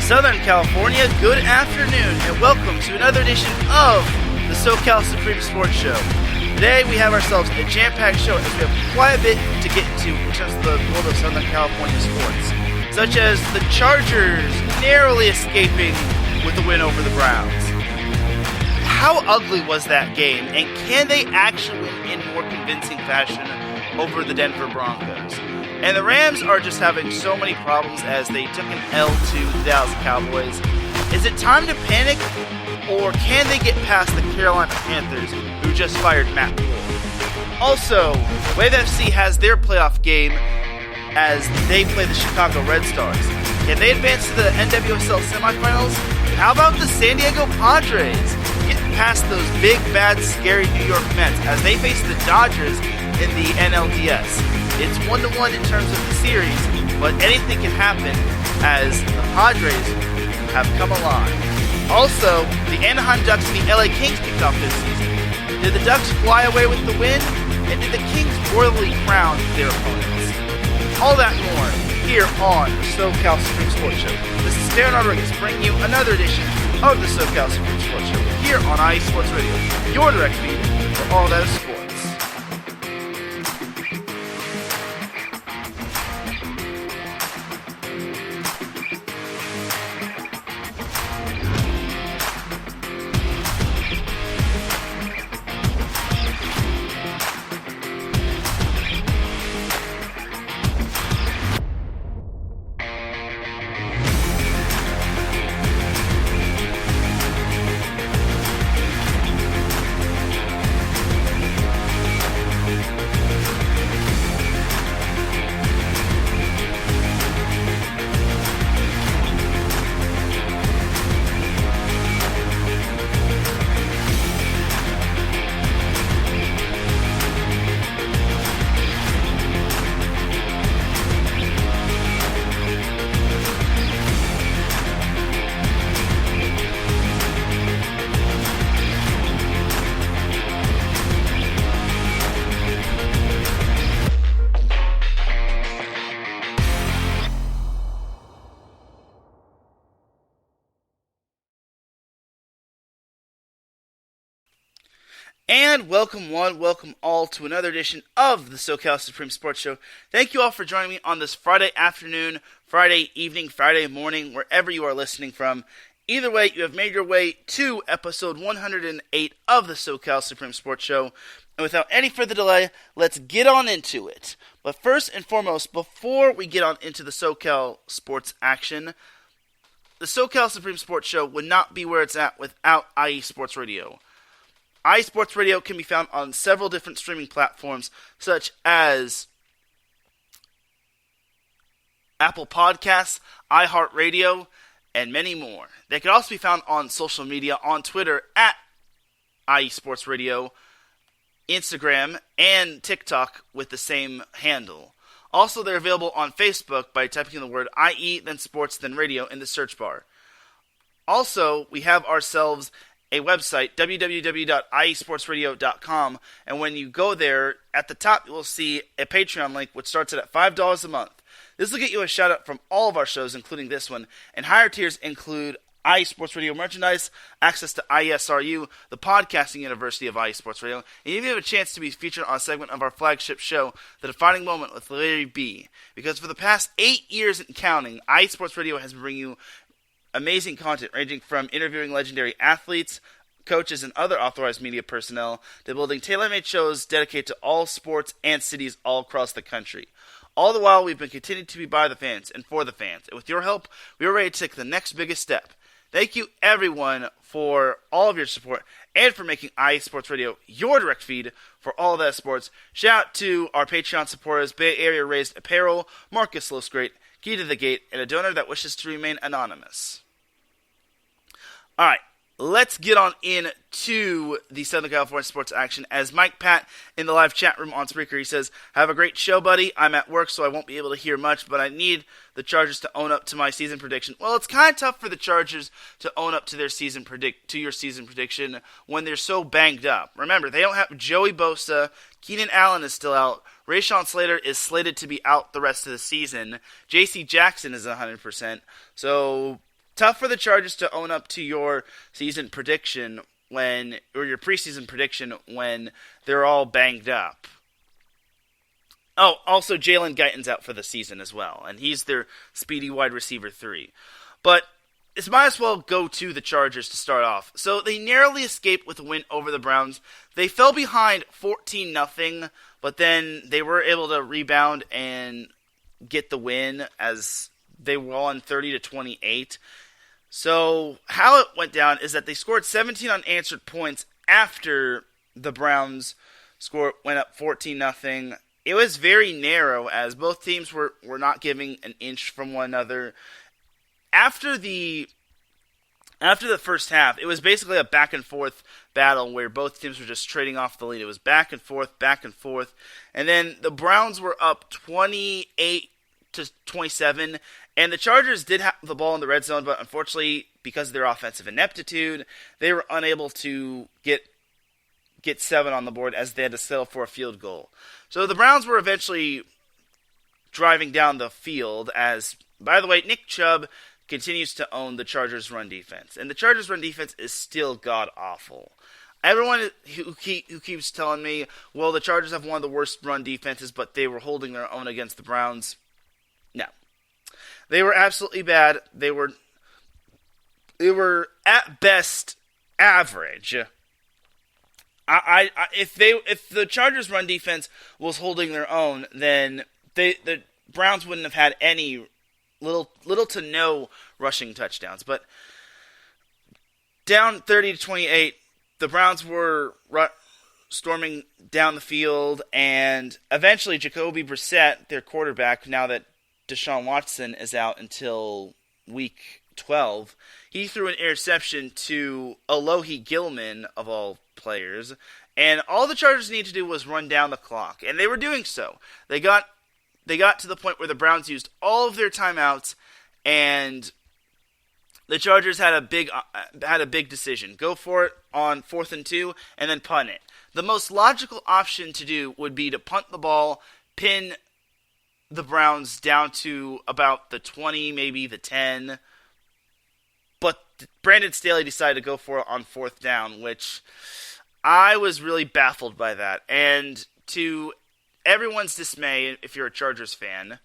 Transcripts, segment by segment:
Southern California, good afternoon, and welcome to another edition of the SoCal Supreme Sports Show. Today we have ourselves a jam-packed show as we have quite a bit to get into in terms of the world of Southern California sports, such as the Chargers narrowly escaping with the win over the Browns. How ugly was that game, and can they actually win in more convincing fashion over the Denver Broncos? And the Rams are just having so many problems as they took an L to the Dallas Cowboys. Is it time to panic, or can they get past the Carolina Panthers, who just fired Matt Rhule? Also, Wave FC has their playoff game as they play the Chicago Red Stars. Can they advance to the NWSL semifinals? How about the San Diego Padres getting past those big, bad, scary New York Mets as they face the Dodgers in the NLDS? It's 1-1 in terms of the series, but anything can happen as the Padres have come alive. Also, the Anaheim Ducks and the LA Kings kicked off this season. Did the Ducks fly away with the win? And did the Kings royally crown their opponents? All that and more here on the SoCal Supreme Sports Show. This is Teran Rodriguez bringing you another edition of the SoCal Supreme Sports Show here on IE Sports Radio, your direct feed for all that is sports. And welcome one, welcome all to another edition of the SoCal Supreme Sports Show. Thank you all for joining me on this Friday afternoon, Friday evening, Friday morning, wherever you are listening from. Either way, you have made your way to episode 108 of the SoCal Supreme Sports Show. And without any further delay, let's get on into it. But first and foremost, before we get on into the SoCal sports action, the SoCal Supreme Sports Show would not be where it's at without IE Sports Radio. IE Sports Radio can be found on several different streaming platforms, such as Apple Podcasts, iHeartRadio, and many more. They can also be found on social media, on Twitter at IE Sports Radio, Instagram, and TikTok with the same handle. Also, they're available on Facebook by typing in the word IE, then Sports, then Radio in the search bar. Also, we have ourselves a website, www.iesportsradio.com, and when you go there, at the top you will see a Patreon link which starts at $5 a month. This will get you a shout out from all of our shows, including this one, and higher tiers include IE Sports Radio merchandise, access to IESRU, the podcasting university of IE Sports Radio, and you even have a chance to be featured on a segment of our flagship show, The Defining Moment with Larry B. Because for the past 8 years and counting, IE Sports Radio has been bringing you amazing content ranging from interviewing legendary athletes, coaches, and other authorized media personnel to building tailor-made shows dedicated to all sports and cities all across the country. All the while, we've been continuing to be by the fans and for the fans. And with your help, we are ready to take the next biggest step. Thank you, everyone, for all of your support and for making IE Sports Radio your direct feed for all that sports. Shout out to our Patreon supporters, Bay Area Raised Apparel, Marcus Losgreat, Key to the Gate, and a donor that wishes to remain anonymous. All right, let's get on into the Southern California sports action. As Mike Pat in the live chat room on Spreaker, he says, "Have a great show, buddy. I'm at work, so I won't be able to hear much, but I need the Chargers to own up to my season prediction." Well, it's kind of tough for the Chargers to own up to their your season prediction when they're so banged up. Remember, they don't have Joey Bosa. Keenan Allen is still out. Rashawn Slater is slated to be out the rest of the season. J.C. Jackson is 100%. So tough for the Chargers to own up to your season prediction or your preseason prediction when they're all banged up. Oh, also Jalen Guyton's out for the season as well, and he's their speedy wide receiver 3. But this might as well go to the Chargers to start off. So they narrowly escaped with a win over the Browns. They fell behind 14-0, but then they were able to rebound and get the win as they won 30-28. So how it went down is that they scored 17 unanswered points after the Browns went up 14-0. It was very narrow as both teams were not giving an inch from one another. After the first half, it was basically a back and forth battle where both teams were just trading off the lead. It was back and forth, and then the Browns were up 28-27, and the Chargers did have the ball in the red zone, but unfortunately, because of their offensive ineptitude, they were unable to get 7 on the board as they had to settle for a field goal. So the Browns were eventually driving down the field as, by the way, Nick Chubb continues to own the Chargers' run defense. And the Chargers' run defense is still god-awful. Everyone who keeps telling me, well, the Chargers have one of the worst run defenses, but they were holding their own against the Browns. No. They were absolutely bad. They were at best average. If the Chargers' run defense was holding their own, then the Browns wouldn't have had any little to no rushing touchdowns. But down 30-28, the Browns were storming down the field, and eventually Jacoby Brissett, their quarterback, now that Deshaun Watson is out until week 12, he threw an interception to Alohi Gilman, of all players, and all the Chargers needed to do was run down the clock, and they were doing so. They got to the point where the Browns used all of their timeouts, and the Chargers had a big decision: go for it on 4th and 2, and then punt it. The most logical option to do would be to punt the ball, pin the Browns down to about the 20, maybe the 10. But Brandon Staley decided to go for it on 4th down, which I was really baffled by that. And to everyone's dismay, if you're a Chargers fan,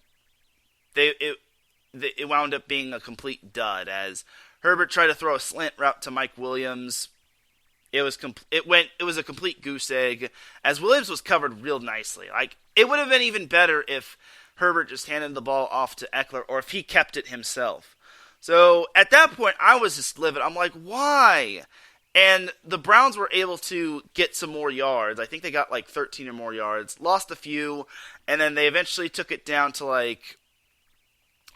it wound up being a complete dud as Herbert tried to throw a slant route to Mike Williams. It was a complete goose egg as Williams was covered real nicely. Like, it would have been even better if Herbert just handed the ball off to Eckler or if he kept it himself. So at that point, I was just livid. I'm like, why? And the Browns were able to get some more yards. I think they got like 13 or more yards. Lost a few, and then they eventually took it down to like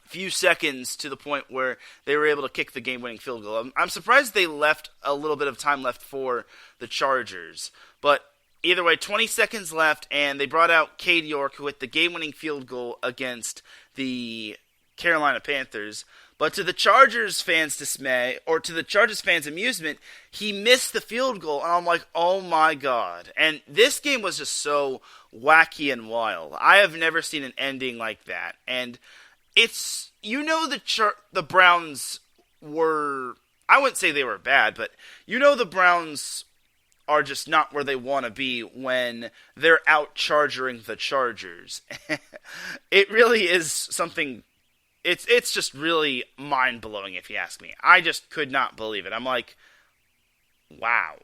a few seconds to the point where they were able to kick the game-winning field goal. I'm surprised they left a little bit of time left for the Chargers. But either way, 20 seconds left, and they brought out Cade York, who hit the game-winning field goal against the Carolina Panthers. But to the Chargers fans' dismay, or to the Chargers fans' amusement, he missed the field goal, and I'm like, oh my god. And this game was just so wacky and wild. I have never seen an ending like that. And it's, the Browns were, I wouldn't say they were bad, but the Browns are just not where they want to be when they're out-chargering the Chargers. It really is something. It's just really mind-blowing, if you ask me. I just could not believe it. I'm like, wow.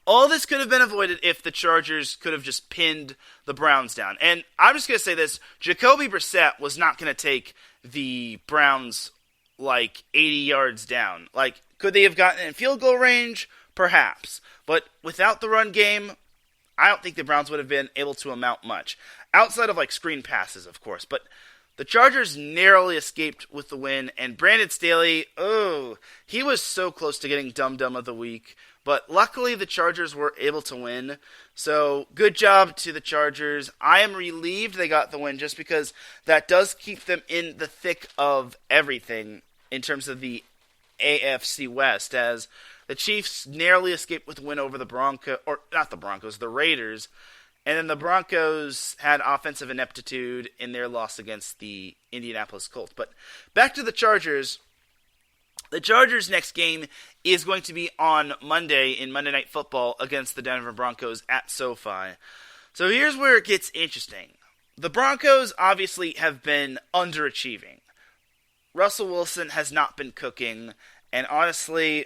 All this could have been avoided if the Chargers could have just pinned the Browns down. And I'm just going to say this. Jacoby Brissett was not going to take the Browns, 80 yards down. Could they have gotten in field goal range? Perhaps. But without the run game, I don't think the Browns would have been able to amount much. Outside of, screen passes, of course. But the Chargers narrowly escaped with the win, and Brandon Staley, he was so close to getting Dum-Dum of the Week, but luckily the Chargers were able to win, so good job to the Chargers. I am relieved they got the win just because that does keep them in the thick of everything in terms of the AFC West, as the Chiefs narrowly escaped with a win over the the Raiders. And then the Broncos had offensive ineptitude in their loss against the Indianapolis Colts. But back to the Chargers, The Chargers' next game is going to be on Monday in Monday Night Football against the Denver Broncos at SoFi. So here's where it gets interesting. The Broncos obviously have been underachieving. Russell Wilson has not been cooking, and honestly,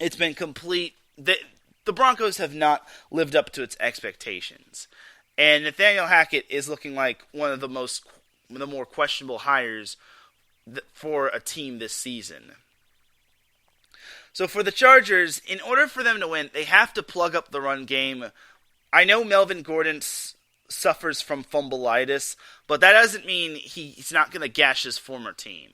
it's been complete. The Broncos have not lived up to its expectations. And Nathaniel Hackett is looking like one of the more questionable hires for a team this season. So for the Chargers, in order for them to win, they have to plug up the run game. I know Melvin Gordon suffers from fumbleitis, but that doesn't mean he's not going to gash his former team.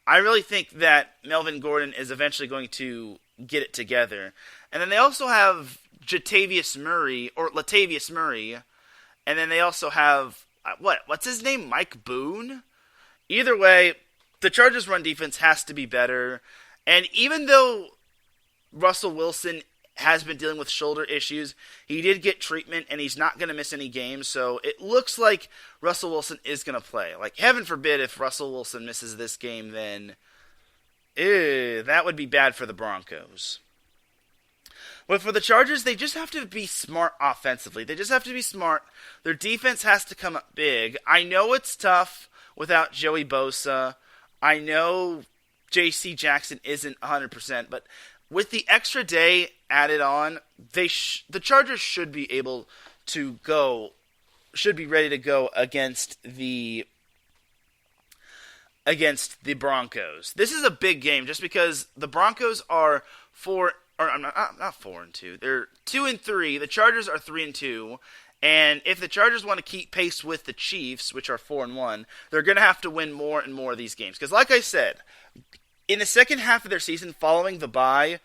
I really think that Melvin Gordon is eventually going to get it together. And then they also have Latavius Murray, and then they also have, what's his name, Mike Boone? Either way, the Chargers' run defense has to be better, and even though Russell Wilson has been dealing with shoulder issues, he did get treatment, and he's not going to miss any games, so it looks like Russell Wilson is going to play. Like, heaven forbid if Russell Wilson misses this game, then that would be bad for the Broncos. But for the Chargers, they just have to be smart offensively. They just have to be smart. Their defense has to come up big. I know it's tough without Joey Bosa. I know J.C. Jackson isn't 100%, but with the extra day added on, the Chargers should be able to should be ready to go against the Broncos. This is a big game just because the Broncos are not 4-2. They're 2-3. The Chargers are 3-2. And if the Chargers want to keep pace with the Chiefs, which are 4-1, they're going to have to win more and more of these games. Because like I said, in the second half of their season following the bye,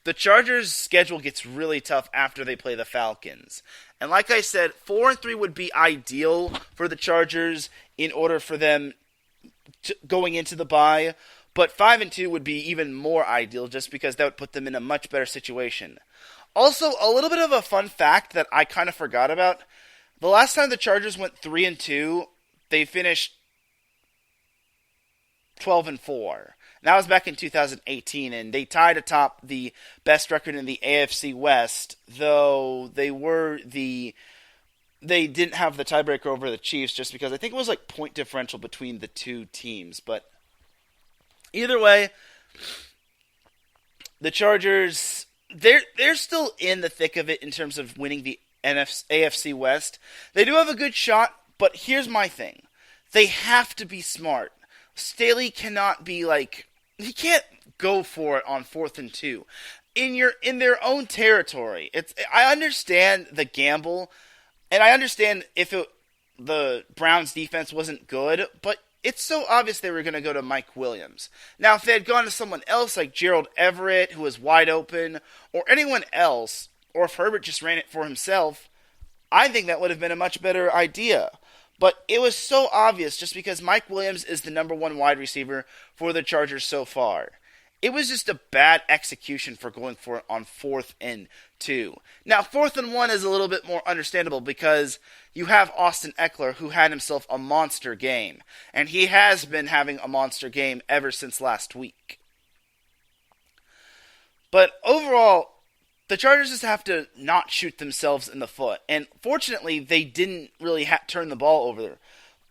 the Chargers' schedule gets really tough after they play the Falcons. And like I said, 4-3 would be ideal for the Chargers in order for them going into the bye. But 5-2 would be even more ideal just because that would put them in a much better situation. Also, a little bit of a fun fact that I kind of forgot about. The last time the Chargers went 3-2, they finished 12-4. That was back in 2018, and they tied atop the best record in the AFC West, though they didn't have the tiebreaker over the Chiefs just because I think it was like point differential between the two teams. But either way, the Chargers, they're still in the thick of it in terms of winning the AFC West. They do have a good shot, but here's my thing. They have to be smart. Staley cannot be he can't go for it on 4th and 2. In their own territory. I understand the gamble, and I understand if the Browns defense wasn't good, but it's so obvious they were going to go to Mike Williams. Now, if they had gone to someone else like Gerald Everett, who was wide open, or anyone else, or if Herbert just ran it for himself, I think that would have been a much better idea. But it was so obvious just because Mike Williams is the number one wide receiver for the Chargers so far. It was just a bad execution for going for it on 4th and 2. Now, 4th and 1 is a little bit more understandable because you have Austin Eckler, who had himself a monster game. And he has been having a monster game ever since last week. But overall, the Chargers just have to not shoot themselves in the foot. And fortunately, they didn't really turn the ball over there.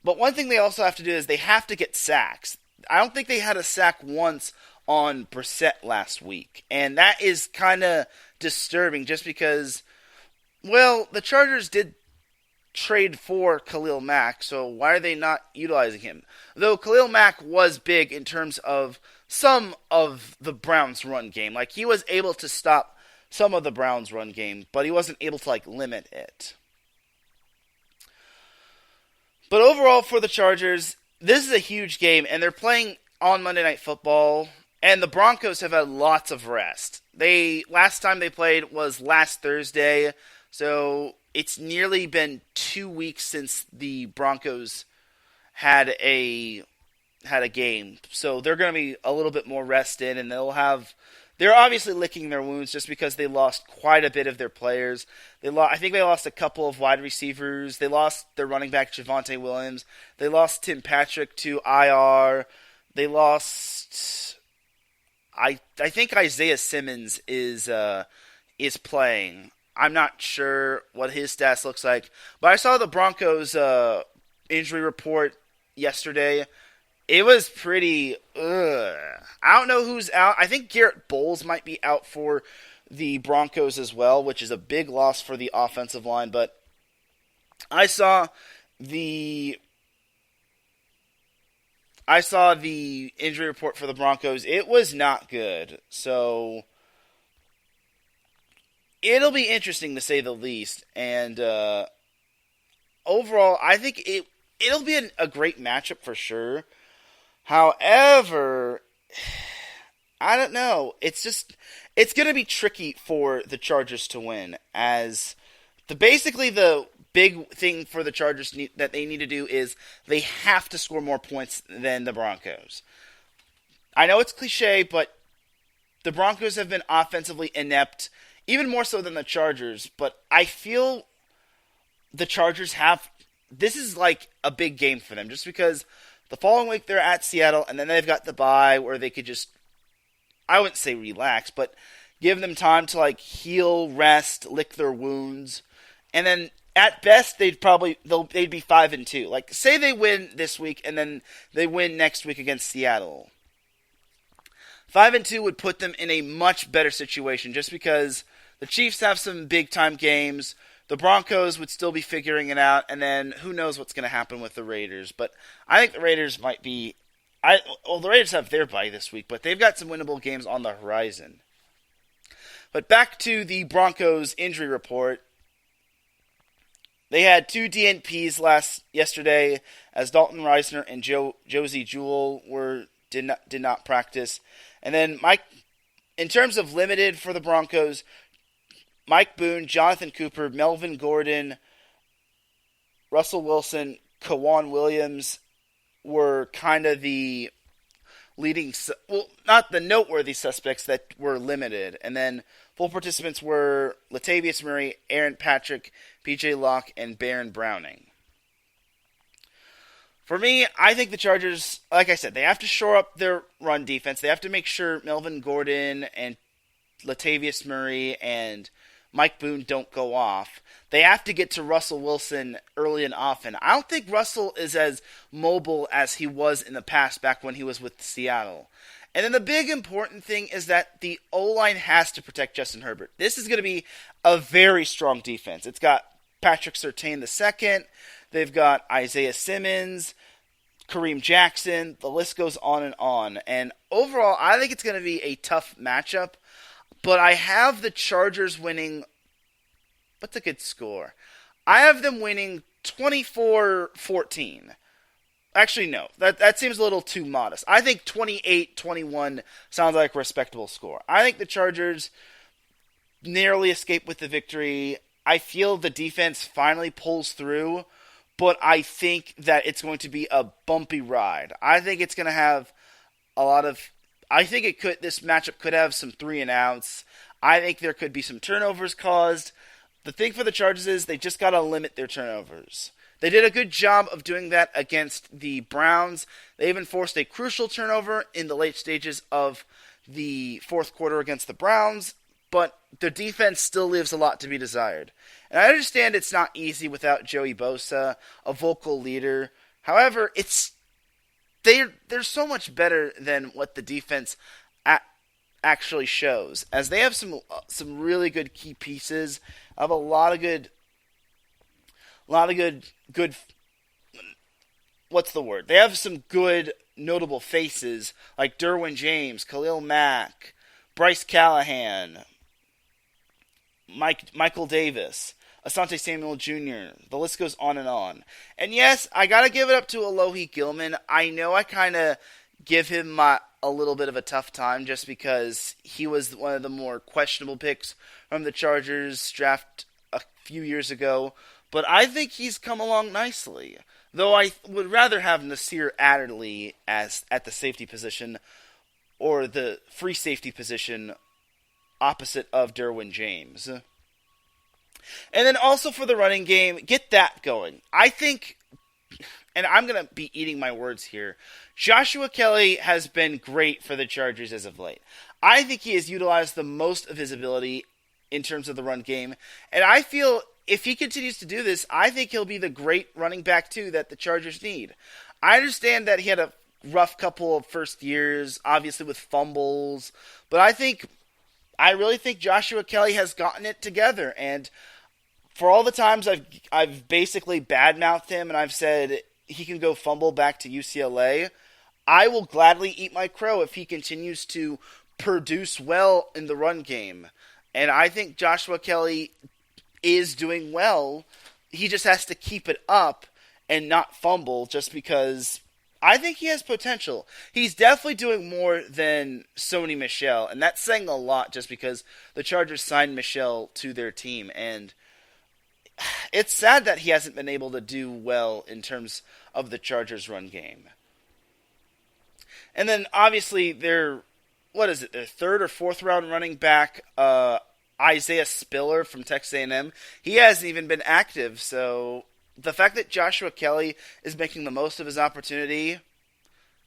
But one thing they also have to do is they have to get sacks. I don't think they had a sack once on Brissett last week. And that is kind of disturbing just because, well, the Chargers did trade for Khalil Mack, so why are they not utilizing him? Though Khalil Mack was big in terms of some of the Browns' run game. He was able to stop some of the Browns' run game, but he wasn't able to limit it. But overall for the Chargers, this is a huge game, and they're playing on Monday Night Football, and the Broncos have had lots of rest. Last time they played was last Thursday, so it's nearly been 2 weeks since the Broncos had a game. So they're going to be a little bit more rested, and they're obviously licking their wounds just because they lost quite a bit of their players. I think they lost a couple of wide receivers. They lost their running back, Javonte Williams. They lost Tim Patrick to IR. They lost I think Isaiah Simmons is playing. I'm not sure what his stats looks like, but I saw the Broncos injury report yesterday. It was pretty. I don't know who's out. I think Garrett Bowles might be out for the Broncos as well, which is a big loss for the offensive line. But I saw the injury report for the Broncos. It was not good. So it'll be interesting to say the least. And overall, I think it'll be a great matchup for sure. However, I don't know. It's going to be tricky for the Chargers to win, as basically the big thing for the Chargers that they need to do is they have to score more points than the Broncos. I know it's cliche, but the Broncos have been offensively inept, even more so than the Chargers, but I feel the Chargers this is like a big game for them, just because the following week they're at Seattle, and then they've got the bye where they could just, I wouldn't say relax, but give them time to like heal, rest, lick their wounds, and then at best they'd be 5-2. Like, say they win this week and then they win next week against Seattle. 5-2 would put them in a much better situation, just because the Chiefs have some big time games. The Broncos would still be figuring it out, and then who knows what's going to happen with the Raiders. But I think the Raiders might be... the Raiders have their bye this week, but they've got some winnable games on the horizon. But back to the Broncos injury report. They had 2 DNPs yesterday, as Dalton Reisner and Josie Jewell did not practice. And then in terms of limited for the Broncos, Mike Boone, Jonathan Cooper, Melvin Gordon, Russell Wilson, Kawan Williams were kind of the leading, not the noteworthy suspects that were limited. And then full participants were Latavius Murray, Aaron Patrick, PJ Locke, and Baron Browning. For me, I think the Chargers, like I said, they have to shore up their run defense. They have to make sure Melvin Gordon and Latavius Murray and Mike Boone don't go off. They have to get to Russell Wilson early and often. I don't think Russell is as mobile as he was in the past, back when he was with Seattle. And then the big important thing is that the O-line has to protect Justin Herbert. This is going to be a very strong defense. It's got Patrick Surtain II. They've got Isaiah Simmons, Kareem Jackson. The list goes on and on. And overall, I think it's going to be a tough matchup. But I have the Chargers winning. What's a good score? I have them winning 24-14. Actually, no. That seems a little too modest. I think 28-21 sounds like a respectable score. I think the Chargers narrowly escape with the victory. I feel the defense finally pulls through, but I think that it's going to be a bumpy ride. I think it's going to have a lot of... this matchup could have some 3-and-outs. I think there could be some turnovers caused. The thing for the Chargers is they just got to limit their turnovers. They did a good job of doing that against the Browns. They even forced a crucial turnover in the late stages of the fourth quarter against the Browns, but their defense still leaves a lot to be desired. And I understand it's not easy without Joey Bosa, a vocal leader. However, they're so much better than what the defense actually shows, as they have some really good key pieces. Have a lot of good. What's the word? They have some good notable faces like Derwin James, Khalil Mack, Bryce Callahan, Michael Davis, Asante Samuel Jr. The list goes on and on. And yes, I gotta give it up to Alohi Gilman. I know I kind of give him a little bit of a tough time just because he was one of the more questionable picks from the Chargers draft a few years ago. But I think he's come along nicely. Though I would rather have Nasir Adderley at the safety position, or the free safety position opposite of Derwin James. And then also for the running game, get that going. I think, and I'm going to be eating my words here, Joshua Kelly has been great for the Chargers as of late. I think he has utilized the most of his ability in terms of the run game. And I feel if he continues to do this, I think he'll be the great running back, too, that the Chargers need. I understand that he had a rough couple of first years, obviously with fumbles, but I really think Joshua Kelly has gotten it together. And for all the times I've basically badmouthed him and I've said he can go fumble back to UCLA, I will gladly eat my crow if he continues to produce well in the run game. And I think Joshua Kelly is doing well. He just has to keep it up and not fumble, just because I think he has potential. He's definitely doing more than Sony Michel, and that's saying a lot just because the Chargers signed Michel to their team, and it's sad that he hasn't been able to do well in terms of the Chargers' run game. And then, obviously, their third or fourth round running back, Isaiah Spiller from Texas A&M, he hasn't even been active, so the fact that Joshua Kelly is making the most of his opportunity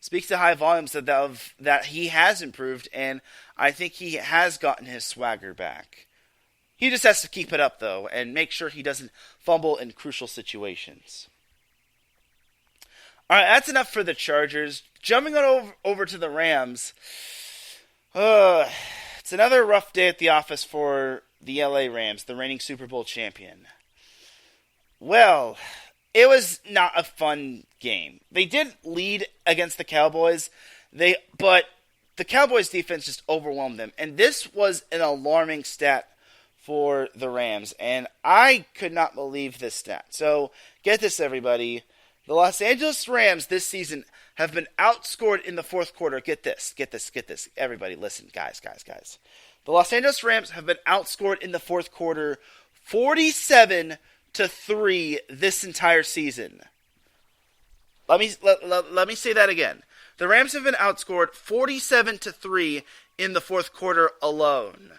speaks to high volumes that he has improved, and I think he has gotten his swagger back. He just has to keep it up, though, and make sure he doesn't fumble in crucial situations. All right, that's enough for the Chargers. Jumping on over to the Rams. It's another rough day at the office for the LA Rams, the reigning Super Bowl champion. Well, it was not a fun game. They did lead against the Cowboys, but the Cowboys defense just overwhelmed them. And this was an alarming stat for the Rams, and I could not believe this stat. So, get this, everybody. The Los Angeles Rams this season have been outscored in the fourth quarter. Get this. Everybody, listen, guys. The Los Angeles Rams have been outscored in the fourth quarter 47-3 this entire season. Let me say that again. The Rams have been outscored 47-3 in the fourth quarter alone.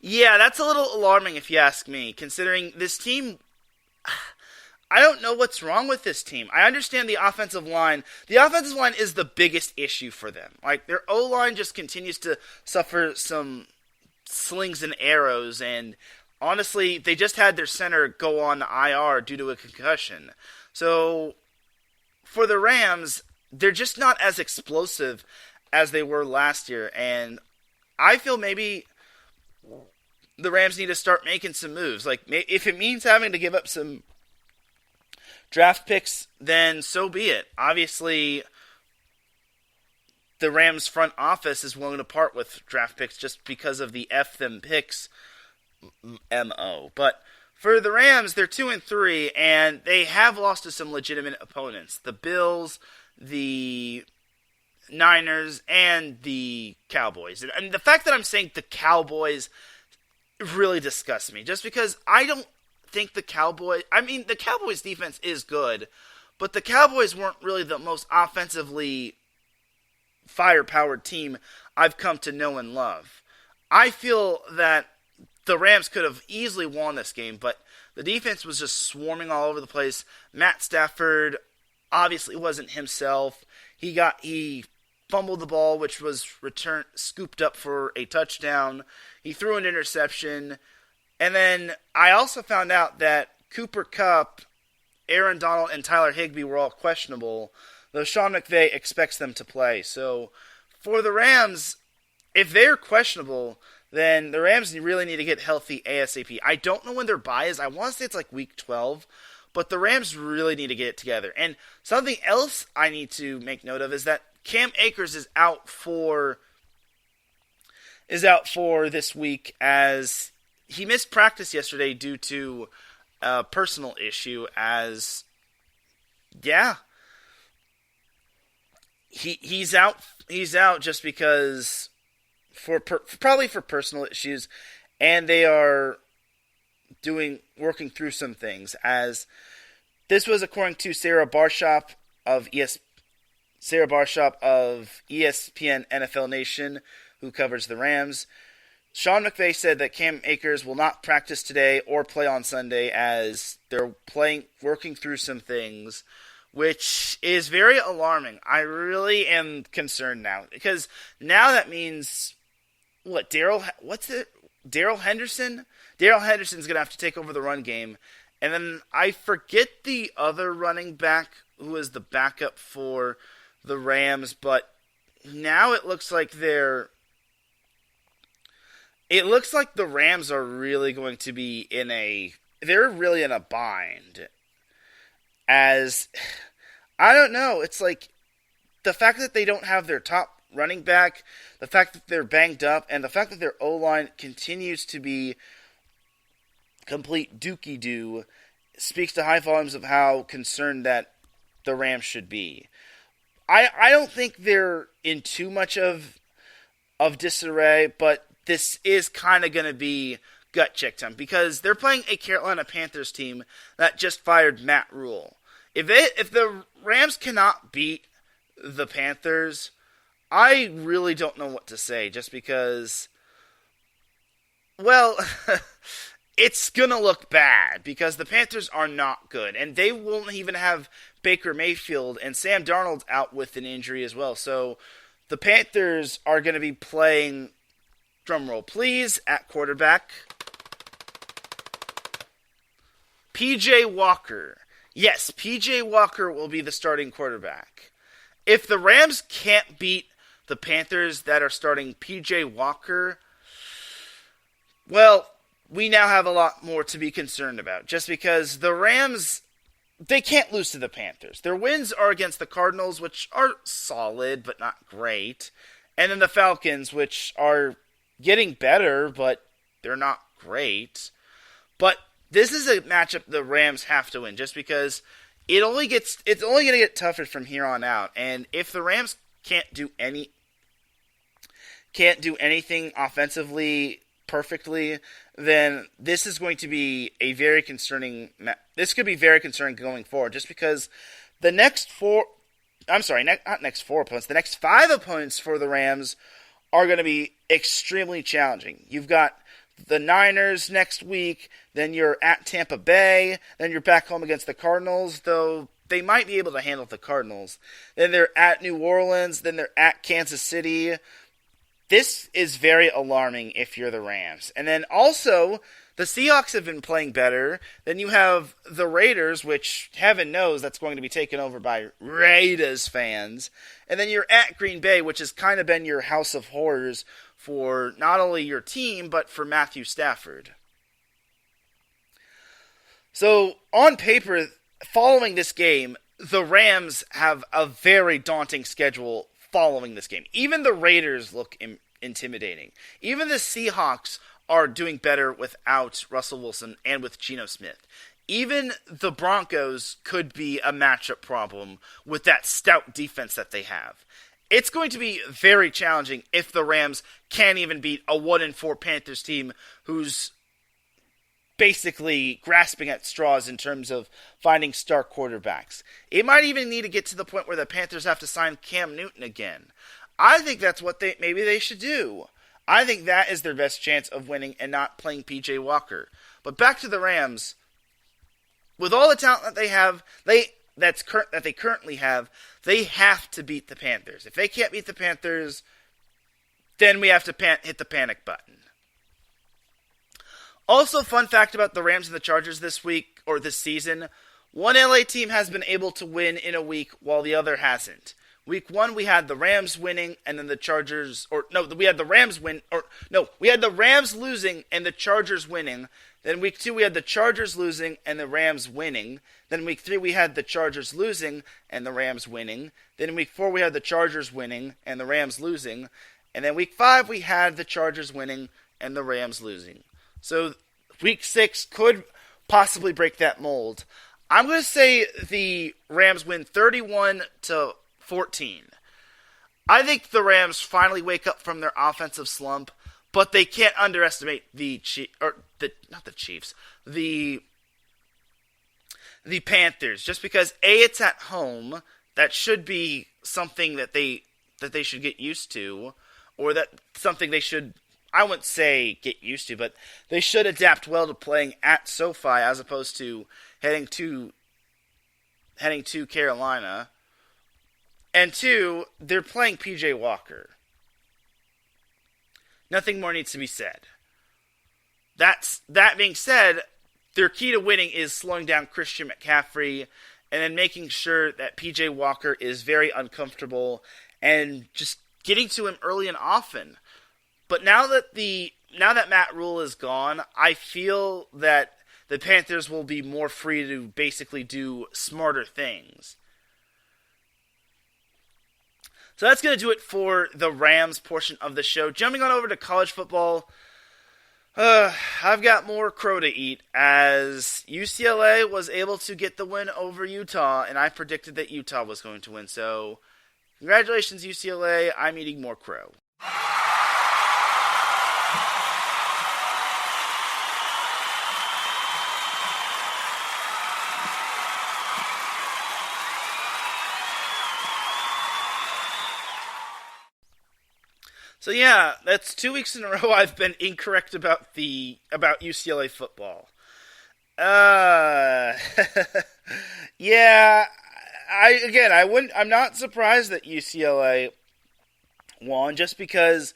Yeah, that's a little alarming if you ask me, considering this team, I don't know what's wrong with this team. I understand the offensive line. The offensive line is the biggest issue for them. Like, their O-line just continues to suffer some slings and arrows, and honestly, they just had their center go on IR due to a concussion. So, for the Rams, they're just not as explosive as they were last year, and I feel maybe the Rams need to start making some moves. Like, if it means having to give up some draft picks, then so be it. Obviously, the Rams front office is willing to part with draft picks just because of the F them picks MO. But for the Rams, they're 2-3, and they have lost to some legitimate opponents. The Bills, the Niners, and the Cowboys. And the fact that I'm saying the Cowboys really disgusts me, just because I don't think the Cowboys defense is good, but the Cowboys weren't really the most offensively fire-powered team I've come to know and love. I feel that the Rams could have easily won this game, but the defense was just swarming all over the place. Matt Stafford obviously wasn't himself. He fumbled the ball, which was scooped up for a touchdown. He threw an interception. And then I also found out that Cooper Kupp, Aaron Donald, and Tyler Higbee were all questionable, though Sean McVay expects them to play. So for the Rams, if they're questionable, then the Rams really need to get healthy ASAP. I don't know when their bye is. I want to say it's like week 12, but the Rams really need to get it together. And something else I need to make note of is that Cam Akers is out for this week, as he missed practice yesterday due to a personal issue. He's out just because probably for personal issues, and they are working through some things. As this was according to Sarah Barshop of ESPN NFL Nation, who covers the Rams. Sean McVay said that Cam Akers will not practice today or play on Sunday, as they're working through some things which is very alarming. I really am concerned now, because now that means Daryl Henderson? Daryl Henderson's going to have to take over the run game. And then I forget the other running back who was the backup for the Rams, but now it looks like the Rams are really going to be they're really in a bind. As, I don't know, it's like the fact that they don't have their top running back, the fact that they're banged up, and the fact that their O-line continues to be complete dookie-doo speaks to high volumes of how concerned that the Rams should be. I don't think they're in too much of disarray, but this is kind of going to be gut check time, because they're playing a Carolina Panthers team that just fired Matt Rule. If the Rams cannot beat the Panthers, I really don't know what to say, just because, well, it's going to look bad, because the Panthers are not good, and they won't even have Baker Mayfield, and Sam Darnold's out with an injury as well. So the Panthers are going to be playing, drumroll please, at quarterback, P.J. Walker. Yes, P.J. Walker will be the starting quarterback. If the Rams can't beat the Panthers that are starting P.J. Walker, well, we now have a lot more to be concerned about, just because the Rams, they can't lose to the Panthers. Their wins are against the Cardinals, which are solid but not great, and then the Falcons, which are getting better, but they're not great. But this is a matchup the Rams have to win, just because it's only going to get tougher from here on out. And if the Rams can't do anything offensively perfectly, then this is going to be a very concerning. This could be very concerning going forward, just because the next four. I'm sorry, not next four opponents. The next 5 opponents for the Rams are going to be extremely challenging. You've got the Niners next week, then you're at Tampa Bay, then you're back home against the Cardinals, though they might be able to handle the Cardinals. Then they're at New Orleans, then they're at Kansas City. This is very alarming if you're the Rams. And then also, the Seahawks have been playing better. Then you have the Raiders, which heaven knows that's going to be taken over by Raiders fans. And then you're at Green Bay, which has kind of been your house of horrors for not only your team, but for Matthew Stafford. So, on paper, following this game, the Rams have a very daunting schedule following this game. Even the Raiders look intimidating. Even the Seahawks are doing better without Russell Wilson and with Geno Smith. Even the Broncos could be a matchup problem with that stout defense that they have. It's going to be very challenging if the Rams can't even beat a 1-4 Panthers team who's basically grasping at straws in terms of finding star quarterbacks. It might even need to get to the point where the Panthers have to sign Cam Newton again. I think that's what maybe they should do. I think that is their best chance of winning and not playing P.J. Walker. But back to the Rams. With all the talent that they have, that they currently have, they have to beat the Panthers. If they can't beat the Panthers, then we have to hit the panic button. Also, fun fact about the Rams and the Chargers this week, or this season, one LA team has been able to win in a week while the other hasn't. Week 1, we had the Rams winning, and then the Chargers, we had the Rams losing and the Chargers winning. Then week 2, we had the Chargers losing and the Rams winning. Then week 3, we had the Chargers losing and the Rams winning. Then week 4, we had the Chargers winning and the Rams losing. And then week 5, we had the Chargers winning and the Rams losing. So week 6 could possibly break that mold. I'm going to say the Rams win 31-14. I think the Rams finally wake up from their offensive slump, but they can't underestimate the Panthers, just because it's at home. That should be something that they should get used to, or that something they should, I wouldn't say get used to, but they should adapt well to playing at SoFi as opposed to heading to heading to Carolina. And 2, they're playing PJ Walker. Nothing more needs to be said. That being said, their key to winning is slowing down Christian McCaffrey and then making sure that PJ Walker is very uncomfortable and just getting to him early and often. But now that Matt Rule is gone, I feel that the Panthers will be more free to basically do smarter things. So that's going to do it for the Rams portion of the show. Jumping on over to college football, I've got more crow to eat as UCLA was able to get the win over Utah, and I predicted that Utah was going to win. So congratulations, UCLA. I'm eating more crow. So yeah, that's 2 weeks in a row I've been incorrect about UCLA football. Yeah, I'm not surprised that UCLA won just because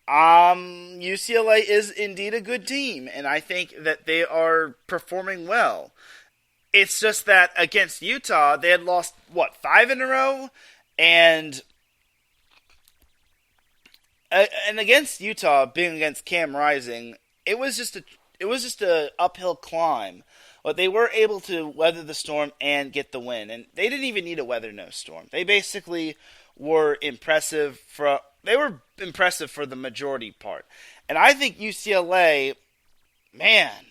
UCLA is indeed a good team, and I think that they are performing well. It's just that against Utah, they had lost 5 in a row, and against Utah, being against Cam Rising, it was just a uphill climb. But they were able to weather the storm and get the win, and they didn't even need to weather no storm. They basically were impressive for the majority part. And I think UCLA, man,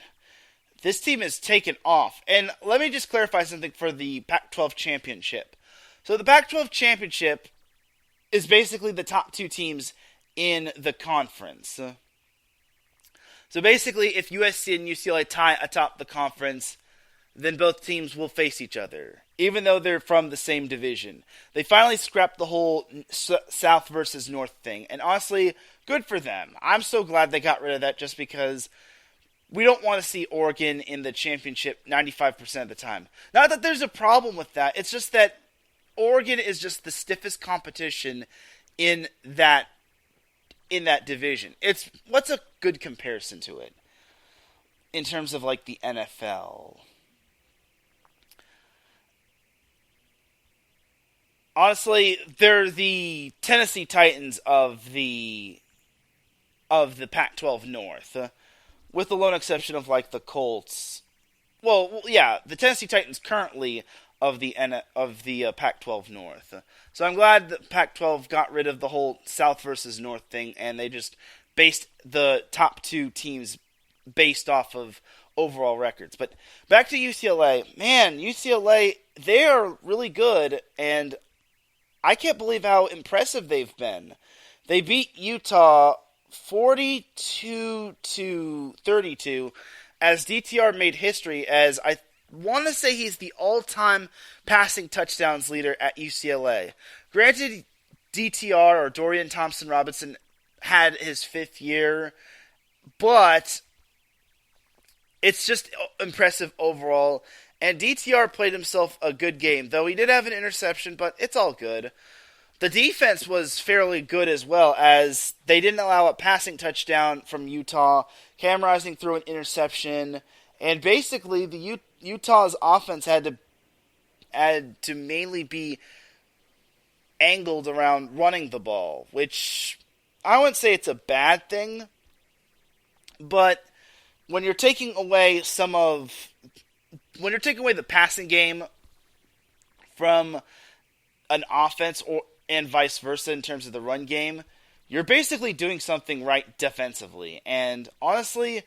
this team has taken off. And let me just clarify something for the Pac-12 championship. So the Pac-12 championship is basically the top 2 teams in the conference. So basically, if USC and UCLA tie atop the conference, then both teams will face each other, even though they're from the same division. They finally scrapped the whole South versus North thing, and honestly, good for them. I'm so glad they got rid of that just because we don't want to see Oregon in the championship 95% of the time. Not that there's a problem with that, it's just that Oregon is just the stiffest competition in that division. What's a good comparison to it in terms of like the NFL? Honestly, they're the Tennessee Titans of the Pac-12 North, with the lone exception of like the Colts. Well, yeah, the Tennessee Titans currently of the Pac-12 North. So I'm glad that Pac-12 got rid of the whole South versus North thing, and they just based the top 2 teams based off of overall records. But back to UCLA. Man, UCLA, they are really good, and I can't believe how impressive they've been. They beat Utah 42-32 as DTR made history, as I want to say he's the all-time passing touchdowns leader at UCLA. Granted, DTR, or Dorian Thompson-Robinson, had his 5th year, but it's just impressive overall. And DTR played himself a good game, though he did have an interception, but it's all good. The defense was fairly good as well, as they didn't allow a passing touchdown from Utah. Cam Rising threw an interception, and basically the Utah's offense had to mainly be angled around running the ball, which I wouldn't say it's a bad thing, but when you're taking away the passing game from an offense and vice versa in terms of the run game, you're basically doing something right defensively. And honestly,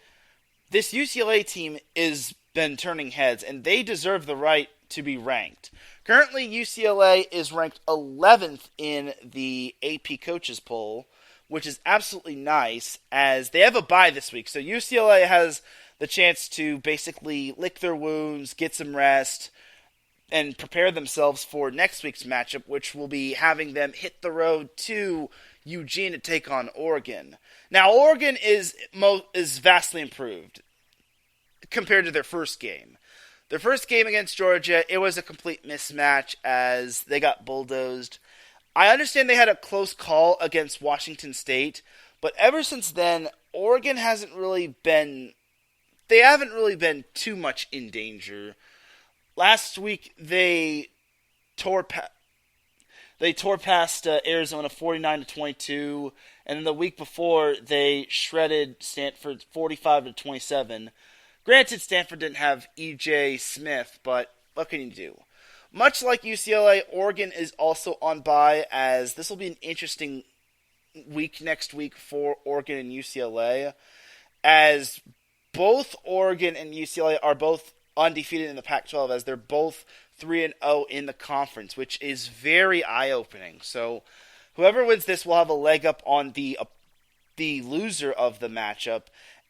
this UCLA team has been turning heads, and they deserve the right to be ranked. Currently, UCLA is ranked 11th in the AP Coaches Poll, which is absolutely nice, as they have a bye this week. So UCLA has the chance to basically lick their wounds, get some rest, and prepare themselves for next week's matchup, which will be having them hit the road to Eugene to take on Oregon. Now, Oregon is vastly improved compared to their first game. Their first game against Georgia, it was a complete mismatch as they got bulldozed. I understand they had a close call against Washington State, but ever since then, Oregon haven't really been too much in danger. Last week, they tore past Arizona 49-22, and then the week before they shredded Stanford 45-27. Granted, Stanford didn't have E.J. Smith, but what can you do? Much like UCLA, Oregon is also on bye, as this will be an interesting week next week for Oregon and UCLA, as both Oregon and UCLA are both undefeated in the Pac-12, as they're both 3-0 in the conference, which is very eye-opening. So whoever wins this will have a leg up on the loser of the matchup,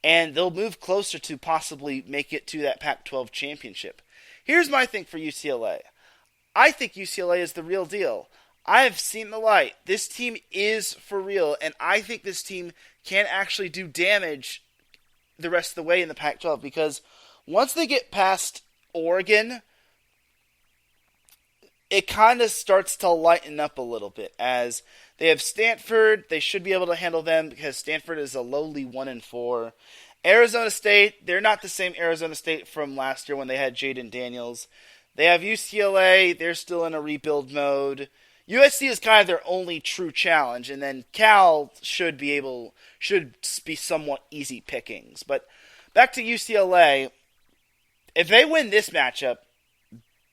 and they'll move closer to possibly make it to that Pac-12 championship. Here's my thing for UCLA. I think UCLA is the real deal. I have seen the light. This team is for real, and I think this team can actually do damage the rest of the way in the Pac-12, because once they get past Oregon, it kind of starts to lighten up a little bit, as they have Stanford. They should be able to handle them because Stanford is a lowly 1-4. Arizona State, they're not the same Arizona State from last year when they had Jaden Daniels. They have UCLA, they're still in a rebuild mode. USC is kind of their only true challenge, and then Cal should be somewhat easy pickings. But back to UCLA, if they win this matchup,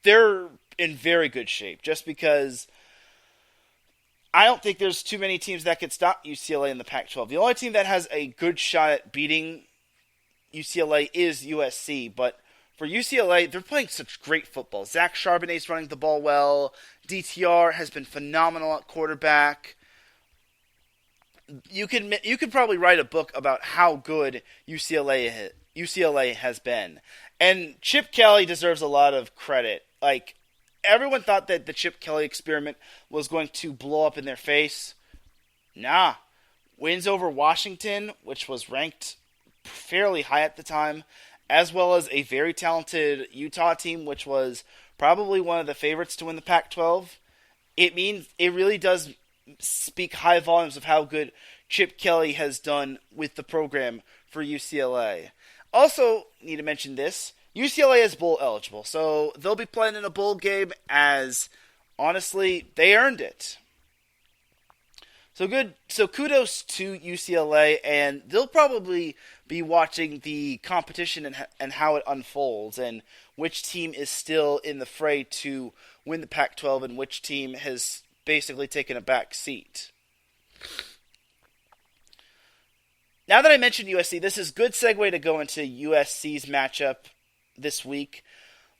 they're in very good shape, just because I don't think there's too many teams that could stop UCLA in the Pac-12. The only team that has a good shot at beating UCLA is USC, but for UCLA, they're playing such great football. Zach Charbonnet's running the ball well. DTR has been phenomenal at quarterback. You could probably write a book about how good UCLA has been. And Chip Kelly deserves a lot of credit. Like, everyone thought that the Chip Kelly experiment was going to blow up in their face. Nah. Wins over Washington, which was ranked fairly high at the time, as well as a very talented Utah team, which was probably one of the favorites to win the Pac-12. It really does speak high volumes of how good Chip Kelly has done with the program for UCLA. Also, need to mention this, UCLA is bowl eligible, so they'll be playing in a bowl game, as honestly, they earned it. So kudos to UCLA, and they'll probably be watching the competition and how it unfolds, and which team is still in the fray to win the Pac-12 and which team has basically taken a back seat. Now that I mentioned USC, this is a good segue to go into USC's matchup this week.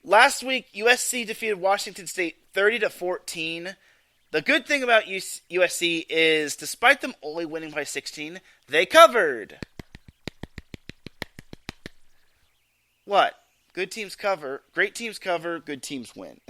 Last week, USC defeated Washington State 30-14. The good thing about USC is, despite them only winning by 16, they covered. What? Good teams cover, great teams cover, good teams win.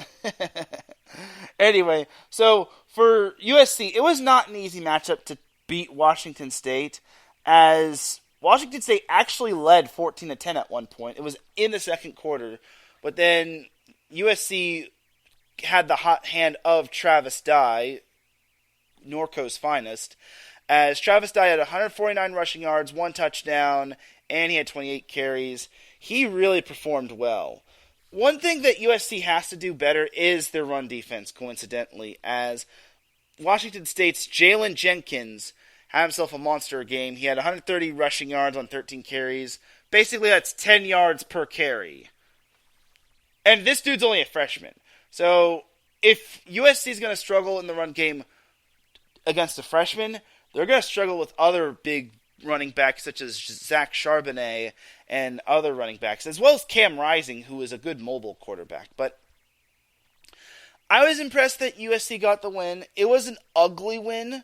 Anyway, so for USC, it was not an easy matchup to beat Washington State, as Washington State actually led 14-10 at one point. It was in the second quarter, but then USC had the hot hand of Travis Dye, Norco's finest, as Travis Dye had 149 rushing yards, 1 touchdown, and he had 28 carries. He really performed well. One thing that USC has to do better is their run defense, coincidentally, as Washington State's Jalen Jenkins had himself a monster game. He had 130 rushing yards on 13 carries. Basically, that's 10 yards per carry. And this dude's only a freshman. So, if USC is going to struggle in the run game against a freshman, they're going to struggle with other big running backs such as Zach Charbonnet and other running backs, as well as Cam Rising, who is a good mobile quarterback. But I was impressed that USC got the win. It was an ugly win,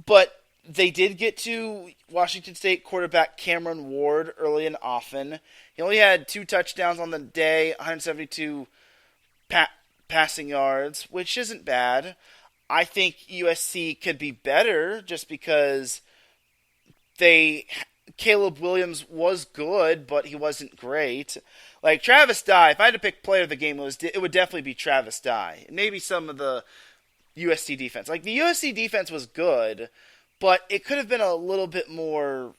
but they did get to Washington State quarterback Cameron Ward early and often. He only had 2 touchdowns on the day, 172 passing yards, which isn't bad. I think USC could be better just because they Caleb Williams was good, but he wasn't great. Like Travis Dye, if I had to pick player of the game, it would definitely be Travis Dye. Maybe some of the USC defense. Like the USC defense was good, but it could have been a little bit more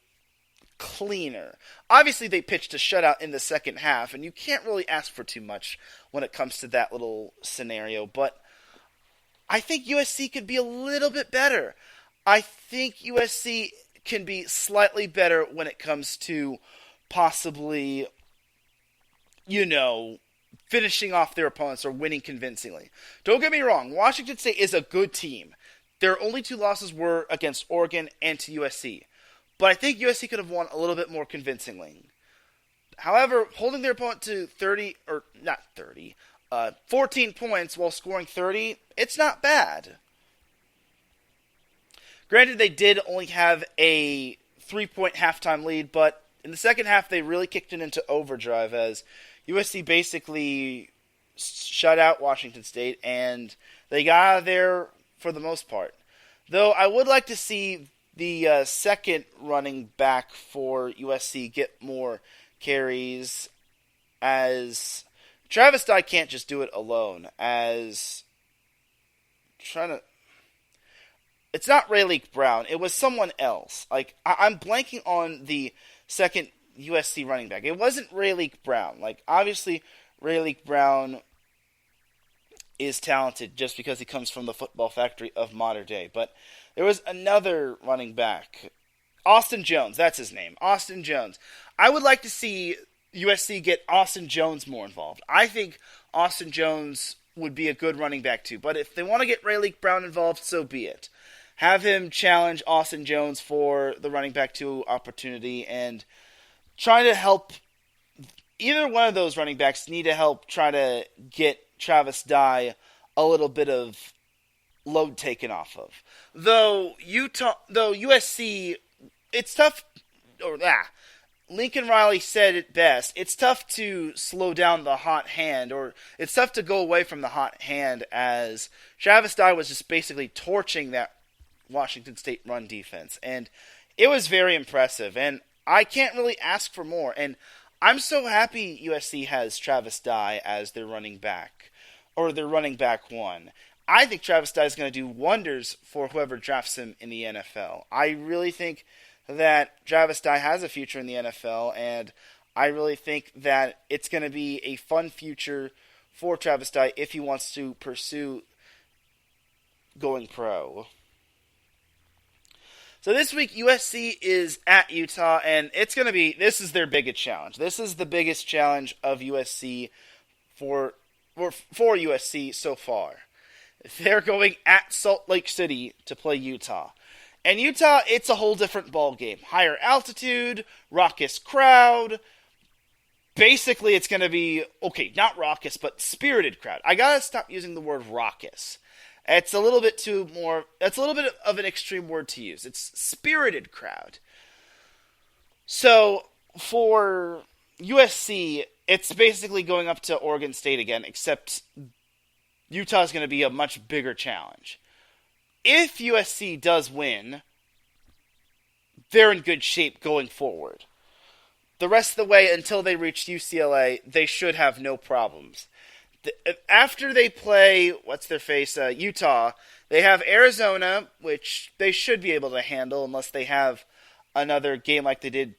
cleaner. Obviously, they pitched a shutout in the second half, and you can't really ask for too much when it comes to that little scenario, but I think USC could be a little bit better. I think USC can be slightly better when it comes to possibly, finishing off their opponents or winning convincingly. Don't get me wrong, Washington State is a good team. Their only 2 losses were against Oregon and to USC. But I think USC could have won a little bit more convincingly. However, holding their opponent to 14 points while scoring 30, it's not bad. Granted, they did only have a 3-point halftime lead, but in the second half, they really kicked it into overdrive as USC basically shut out Washington State, and they got out of there for the most part. Though I would like to see the second running back for USC get more carries, as Travis Dye can't just do it alone, as it's not Rayleigh Brown, it was someone else. Like, I'm blanking on the second USC running back. It wasn't Rayleigh Brown. Like, obviously, Rayleigh Brown is talented just because he comes from the football factory of modern day, but there was another running back. Austin Jones, that's his name. Austin Jones. I would like to see USC get Austin Jones more involved. I think Austin Jones would be a good running back too. But if they want to get Rayleigh Brown involved, so be it. Have him challenge Austin Jones for the running back 2 opportunity and try to help. Either one of those running backs need to help try to get Travis Dye a little bit of load taken off of. Though USC, it's tough. Lincoln Riley said it best. It's tough to slow down the hot hand, or it's tough to go away from the hot hand, as Travis Dye was just basically torching that Washington State run defense. And it was very impressive, and I can't really ask for more. And I'm so happy USC has Travis Dye as their running back, or their running back 1. I think Travis Dye is going to do wonders for whoever drafts him in the NFL. I really think that Travis Dye has a future in the NFL, and I really think that it's going to be a fun future for Travis Dye if he wants to pursue going pro. So this week, USC is at Utah, and this is their biggest challenge. This is the biggest challenge of USC for USC so far. They're going at Salt Lake City to play Utah. And Utah, it's a whole different ball game. Higher altitude, raucous crowd. Basically, it's going to be, not raucous, but spirited crowd. I got to stop using the word raucous. It's a little bit of an extreme word to use. It's spirited crowd. So, for USC, it's basically going up to Oregon State again, except Utah's going to be a much bigger challenge. If USC does win, they're in good shape going forward. The rest of the way, until they reach UCLA, they should have no problems. After they play, Utah, they have Arizona, which they should be able to handle unless they have another game like they did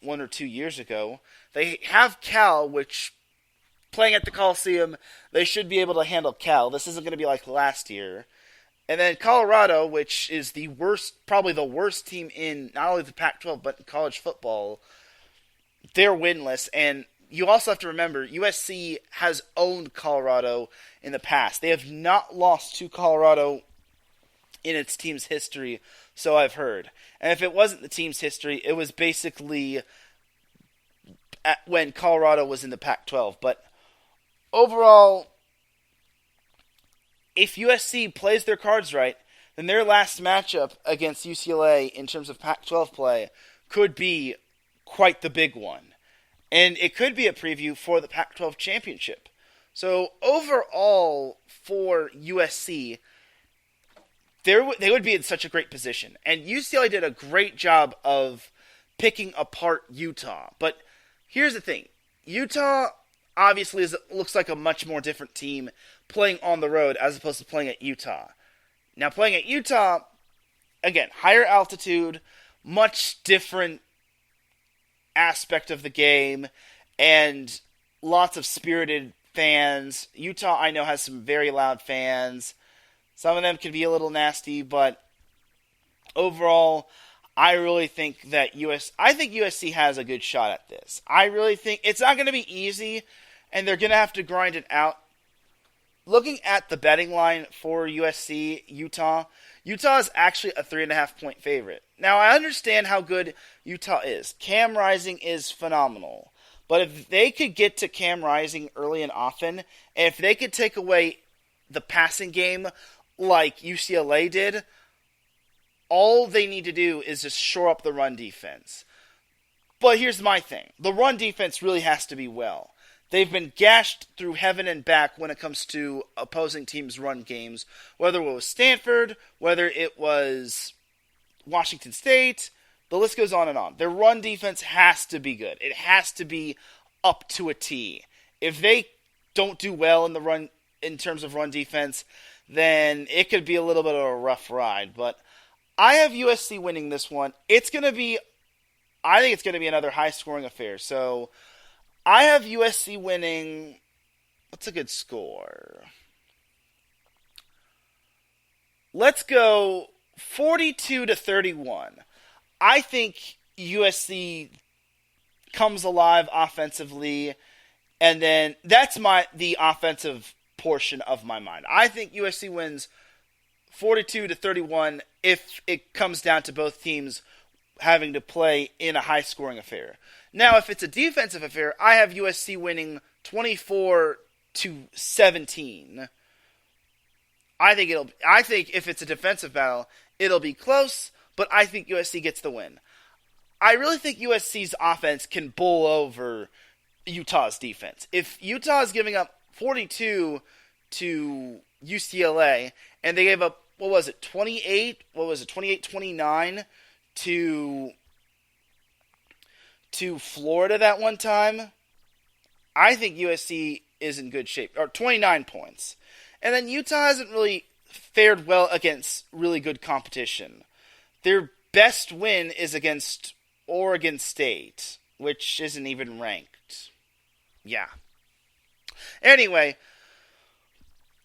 1 or 2 years ago. They have Cal, which, playing at the Coliseum, they should be able to handle Cal. This isn't going to be like last year. And then Colorado, which is probably the worst team in not only the Pac-12, but in college football, they're winless. And you also have to remember, USC has owned Colorado in the past. They have not lost to Colorado in its team's history, so I've heard. And if it wasn't the team's history, it was basically when Colorado was in the Pac-12. But overall, if USC plays their cards right, then their last matchup against UCLA in terms of Pac-12 play could be quite the big one. And it could be a preview for the Pac-12 championship. So overall, for USC, they would be in such a great position. And UCLA did a great job of picking apart Utah. But here's the thing. Utah obviously looks like a much more different team playing on the road as opposed to playing at Utah. Now, playing at Utah, again, higher altitude, much different aspect of the game, and lots of spirited fans. Utah, I know, has some very loud fans. Some of them can be a little nasty, but overall, I really think that USC has a good shot at this. I really think it's not going to be easy, and they're going to have to grind it out. Looking at the betting line for USC, Utah is actually a 3.5-point favorite. Now, I understand how good Utah is. Cam Rising is phenomenal. But if they could get to Cam Rising early and often, and if they could take away the passing game like UCLA did, all they need to do is just shore up the run defense. But here's my thing. The run defense really has to be well. They've been gashed through heaven and back when it comes to opposing teams' run games, whether it was Stanford, whether it was Washington State, the list goes on and on. Their run defense has to be good. It has to be up to a T. If they don't do well in terms of run defense, then it could be a little bit of a rough ride. But I have USC winning this one. I think it's going to be another high-scoring affair. So I have USC winning. What's a good score? Let's go 42-31. I think USC comes alive offensively, and then that's the offensive portion of my mind. I think USC wins 42-31 if it comes down to both teams having to play in a high-scoring affair. Now, if it's a defensive affair, I have USC winning 24-17. I think if it's a defensive battle, it'll be close, but I think USC gets the win. I really think USC's offense can bowl over Utah's defense. If Utah is giving up 42 to UCLA, and they gave up, 28-29 to Florida that one time, I think USC is in good shape. Or 29 points. And then Utah hasn't really fared well against really good competition. Their best win is against Oregon State, which isn't even ranked. Yeah. Anyway,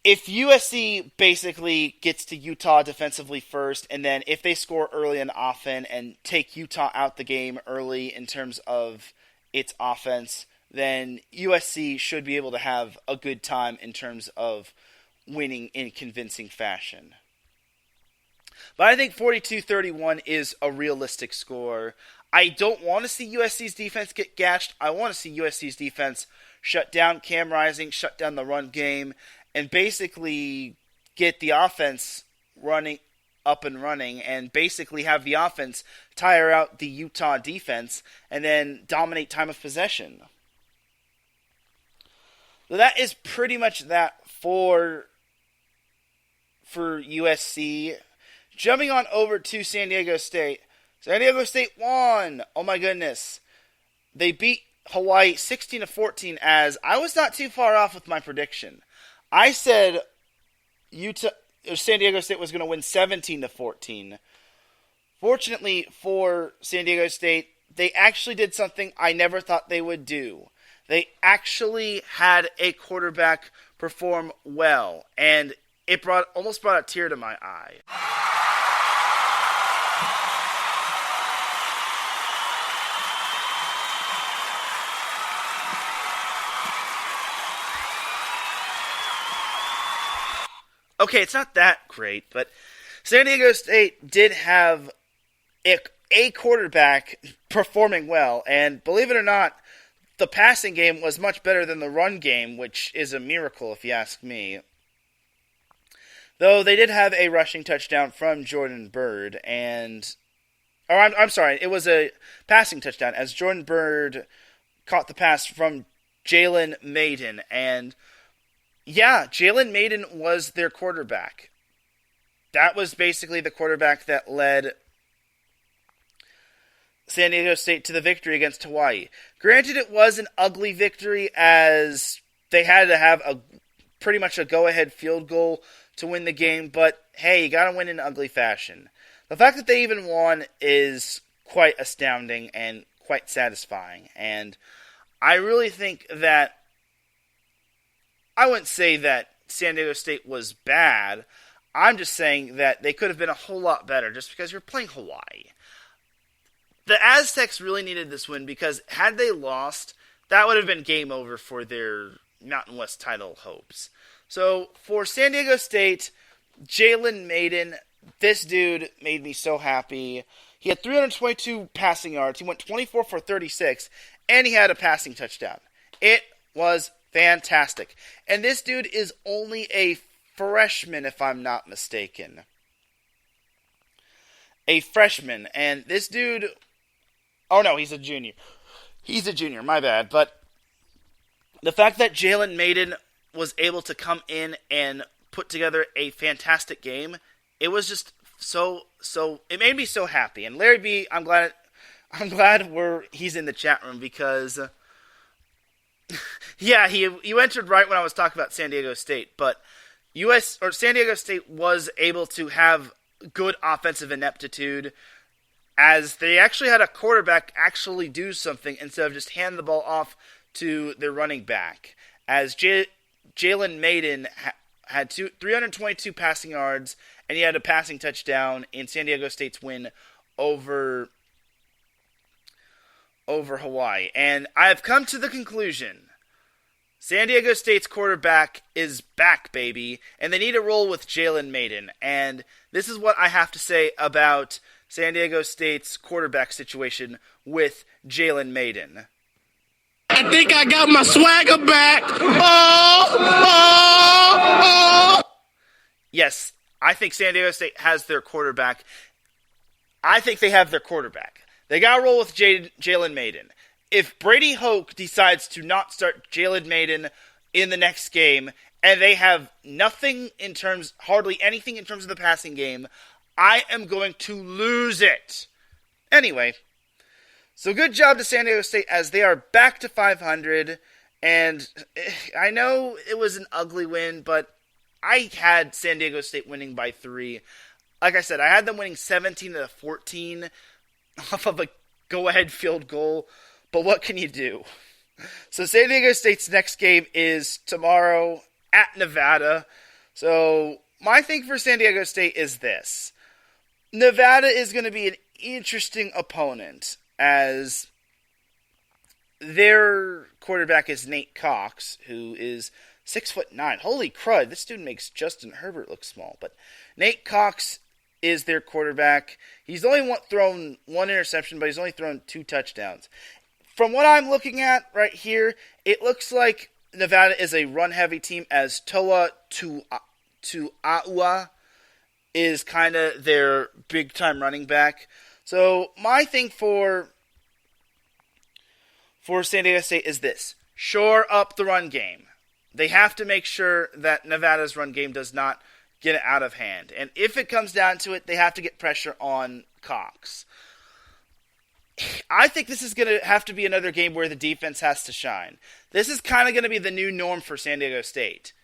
if USC basically gets to Utah defensively first, and then if they score early and often and take Utah out the game early in terms of its offense, then USC should be able to have a good time in terms of winning in convincing fashion. But I think 42-31 is a realistic score. I don't want to see USC's defense get gashed. I want to see USC's defense shut down Cam Rising, shut down the run game, and basically get the offense up and running, and basically have the offense tire out the Utah defense and then dominate time of possession. So that is pretty much that for USC. Jumping on over to San Diego State. San Diego State won. Oh my goodness. They beat Hawaii 16-14, as I was not too far off with my prediction. I said San Diego State was going to win 17-14. Fortunately for San Diego State, they actually did something I never thought they would do. They actually had a quarterback perform well, and it almost brought a tear to my eye. Okay, it's not that great, but San Diego State did have a quarterback performing well, and believe it or not, the passing game was much better than the run game, which is a miracle if you ask me. Though they did have a rushing touchdown from Jordan Bird, I'm sorry, it was a passing touchdown, as Jordan Bird caught the pass from Jalen Maiden, and yeah, Jalen Maiden was their quarterback. That was basically the quarterback that led San Diego State to the victory against Hawaii. Granted, it was an ugly victory as they had to have pretty much a go-ahead field goal to win the game, but hey, you gotta win in ugly fashion. The fact that they even won is quite astounding and quite satisfying, and I really think that I wouldn't say that San Diego State was bad. I'm just saying that they could have been a whole lot better just because you're playing Hawaii. The Aztecs really needed this win because had they lost, that would have been game over for their Mountain West title hopes. So for San Diego State, Jalen Maiden, this dude made me so happy. He had 322 passing yards. He went 24 for 36, and he had a passing touchdown. It was fantastic. And this dude is only a freshman, if I'm not mistaken. A freshman. And this dude... Oh, no, he's a junior. He's a junior, my bad. But the fact that Jalen Maiden was able to come in and put together a fantastic game, it was just so it made me so happy. And Larry B, I'm glad he's in the chat room because yeah, he entered right when I was talking about San Diego State, but San Diego State was able to have good offensive ineptitude as they actually had a quarterback actually do something instead of just hand the ball off to their running back. As Jalen Maiden had 322 passing yards, and he had a passing touchdown in San Diego State's win over Hawaii. And I have come to the conclusion, San Diego State's quarterback is back, baby, and they need to roll with Jalen Maiden. And this is what I have to say about San Diego State's quarterback situation with Jalen Maiden. I think I got my swagger back. Yes, I think San Diego State has their quarterback. I think they have their quarterback. They got to roll with Jalen Maiden. If Brady Hoke decides to not start Jalen Maiden in the next game, and they have hardly anything in terms of the passing game, I am going to lose it. Anyway, so good job to San Diego State as they are back to 500. And I know it was an ugly win, but I had San Diego State winning by 3. Like I said, I had them winning 17-14 off of a go-ahead field goal. But what can you do? So San Diego State's next game is tomorrow at Nevada. So my thing for San Diego State is this. Nevada is going to be an interesting opponent as their quarterback is Nate Cox, who is 6'9". Holy crud, this dude makes Justin Herbert look small. But Nate Cox is their quarterback. He's only thrown 1 interception, but he's only thrown 2 touchdowns. From what I'm looking at right here, it looks like Nevada is a run-heavy team as Toa Tu'aua is kind of their big-time running back. So my thing for San Diego State is this. Shore up the run game. They have to make sure that Nevada's run game does not get it out of hand. And if it comes down to it, they have to get pressure on Cox. I think this is going to have to be another game where the defense has to shine. This is kind of going to be the new norm for San Diego State.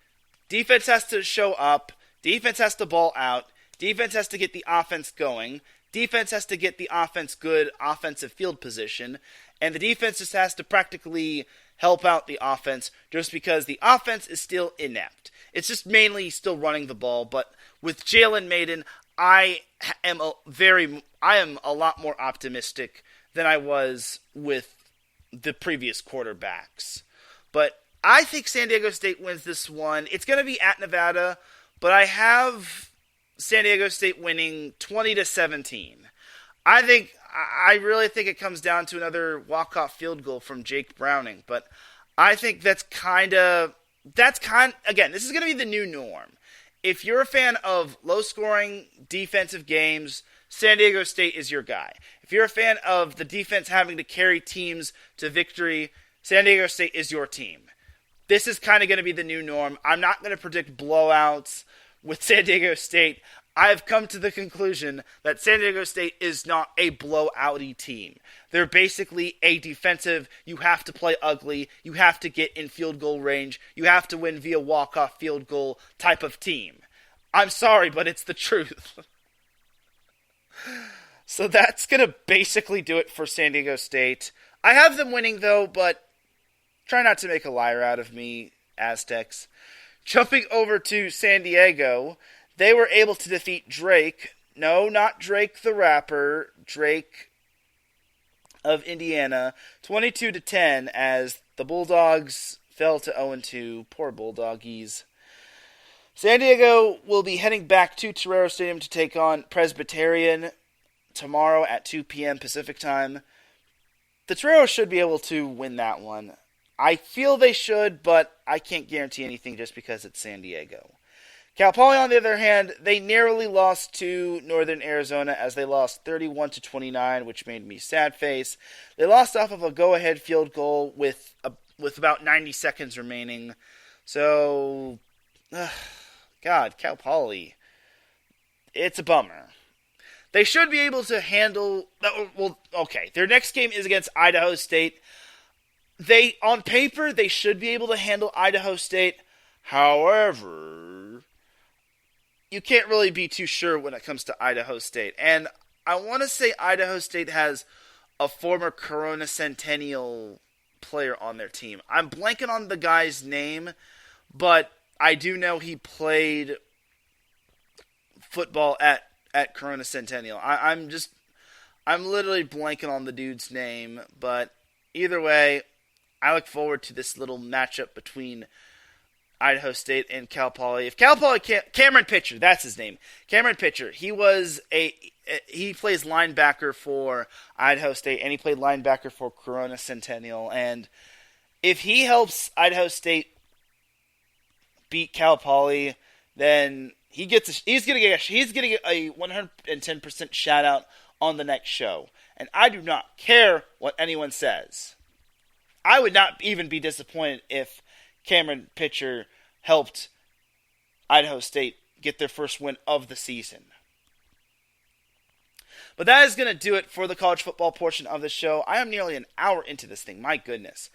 Defense has to show up. Defense has to ball out. Defense has to get the offense going. Defense has to get the offense good offensive field position. And the defense just has to practically help out the offense just because the offense is still inept. It's just mainly still running the ball. But with Jalen Maiden, I am a lot more optimistic than I was with the previous quarterbacks. But I think San Diego State wins this one. It's going to be at Nevada, but I have San Diego State winning 20-17. I really think it comes down to another walk-off field goal from Jake Browning, but I think again, this is going to be the new norm. If you're a fan of low-scoring defensive games, San Diego State is your guy. If you're a fan of the defense having to carry teams to victory, San Diego State is your team. This is kind of going to be the new norm. I'm not going to predict blowouts with San Diego State. I've come to the conclusion that San Diego State is not a blowouty team. They're basically a defensive, you have to play ugly, you have to get in field goal range, you have to win via walk-off field goal type of team. I'm sorry, but it's the truth. So that's going to basically do it for San Diego State. I have them winning, though, but try not to make a liar out of me, Aztecs. Jumping over to San Diego, they were able to defeat Drake. No, not Drake the rapper. Drake of Indiana. 22-10 as the Bulldogs fell to 0-2. Poor Bulldoggies. San Diego will be heading back to Torero Stadium to take on Presbyterian tomorrow at 2 p.m. Pacific time. The Toreros should be able to win that one. I feel they should, but I can't guarantee anything just because it's San Diego. Cal Poly, on the other hand, they narrowly lost to Northern Arizona as they lost 31-29, which made me sad face. They lost off of a go-ahead field goal with about 90 seconds remaining. So, God, Cal Poly, it's a bummer. They should be able to handle. Well, okay, their next game is against Idaho State. On paper, they should be able to handle Idaho State. However, you can't really be too sure when it comes to Idaho State. And I want to say Idaho State has a former Corona Centennial player on their team. I'm blanking on the guy's name, but I do know he played football at Corona Centennial. I'm literally blanking on the dude's name, but either way, I look forward to this little matchup between Idaho State and Cal Poly. If Cal Poly Cameron Pitcher, that's his name. Cameron Pitcher. He plays linebacker for Idaho State, and he played linebacker for Corona Centennial. And if he helps Idaho State beat Cal Poly, then he's gonna get a 110% shout out on the next show. And I do not care what anyone says. I would not even be disappointed if Cameron Pitcher helped Idaho State get their first win of the season. But that is going to do it for the college football portion of the show. I am nearly an hour into this thing. My goodness.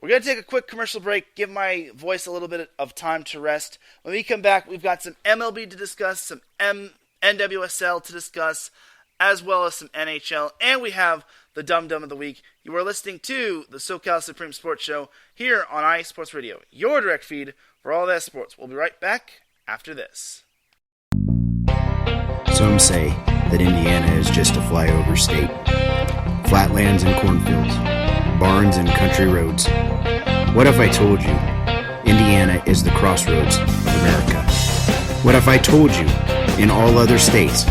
We're going to take a quick commercial break, give my voice a little bit of time to rest. When we come back, we've got some MLB to discuss, some NWSL to discuss, as well as some NHL, and we have the Dum Dum of the Week. You are listening to the SoCal Supreme Sports Show here on iSports Radio, your direct feed for all that sports. We'll be right back after this. Some say that Indiana is just a flyover state. Flatlands and cornfields, barns and country roads. What if I told you Indiana is the crossroads of America? What if I told you in all other states,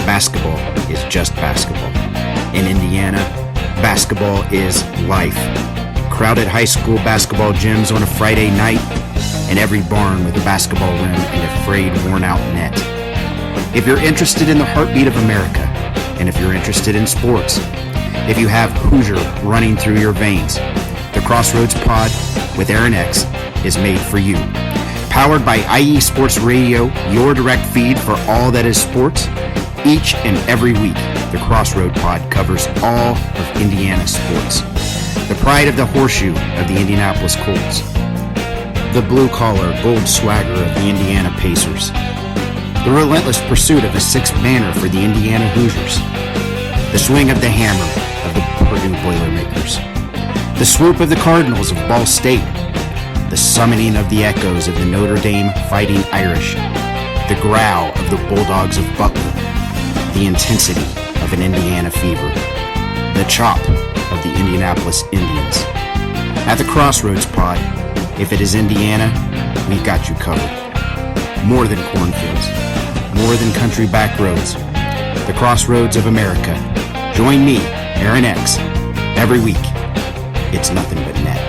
basketball is just basketball? In Indiana, basketball is life. Crowded high school basketball gyms on a Friday night, and every barn with a basketball rim and a frayed, worn-out net. If you're interested in the heartbeat of America, and if you're interested in sports, if you have Hoosier running through your veins, the Crossroads Pod with Aaron X is made for you. Powered by IE Sports Radio, your direct feed for all that is sports. Each and every week, the Crossroad Pod covers all of Indiana sports. The pride of the horseshoe of the Indianapolis Colts. The blue-collar, bold swagger of the Indiana Pacers. The relentless pursuit of the sixth banner for the Indiana Hoosiers. The swing of the hammer of the Purdue Boilermakers. The swoop of the Cardinals of Ball State. The summoning of the echoes of the Notre Dame Fighting Irish. The growl of the Bulldogs of Butler. The intensity of an Indiana fever. The chop of the Indianapolis Indians. At the Crossroads Pod, if it is Indiana, we've got you covered. More than cornfields. More than country back roads. The Crossroads of America. Join me, Aaron X, every week. It's nothing but net.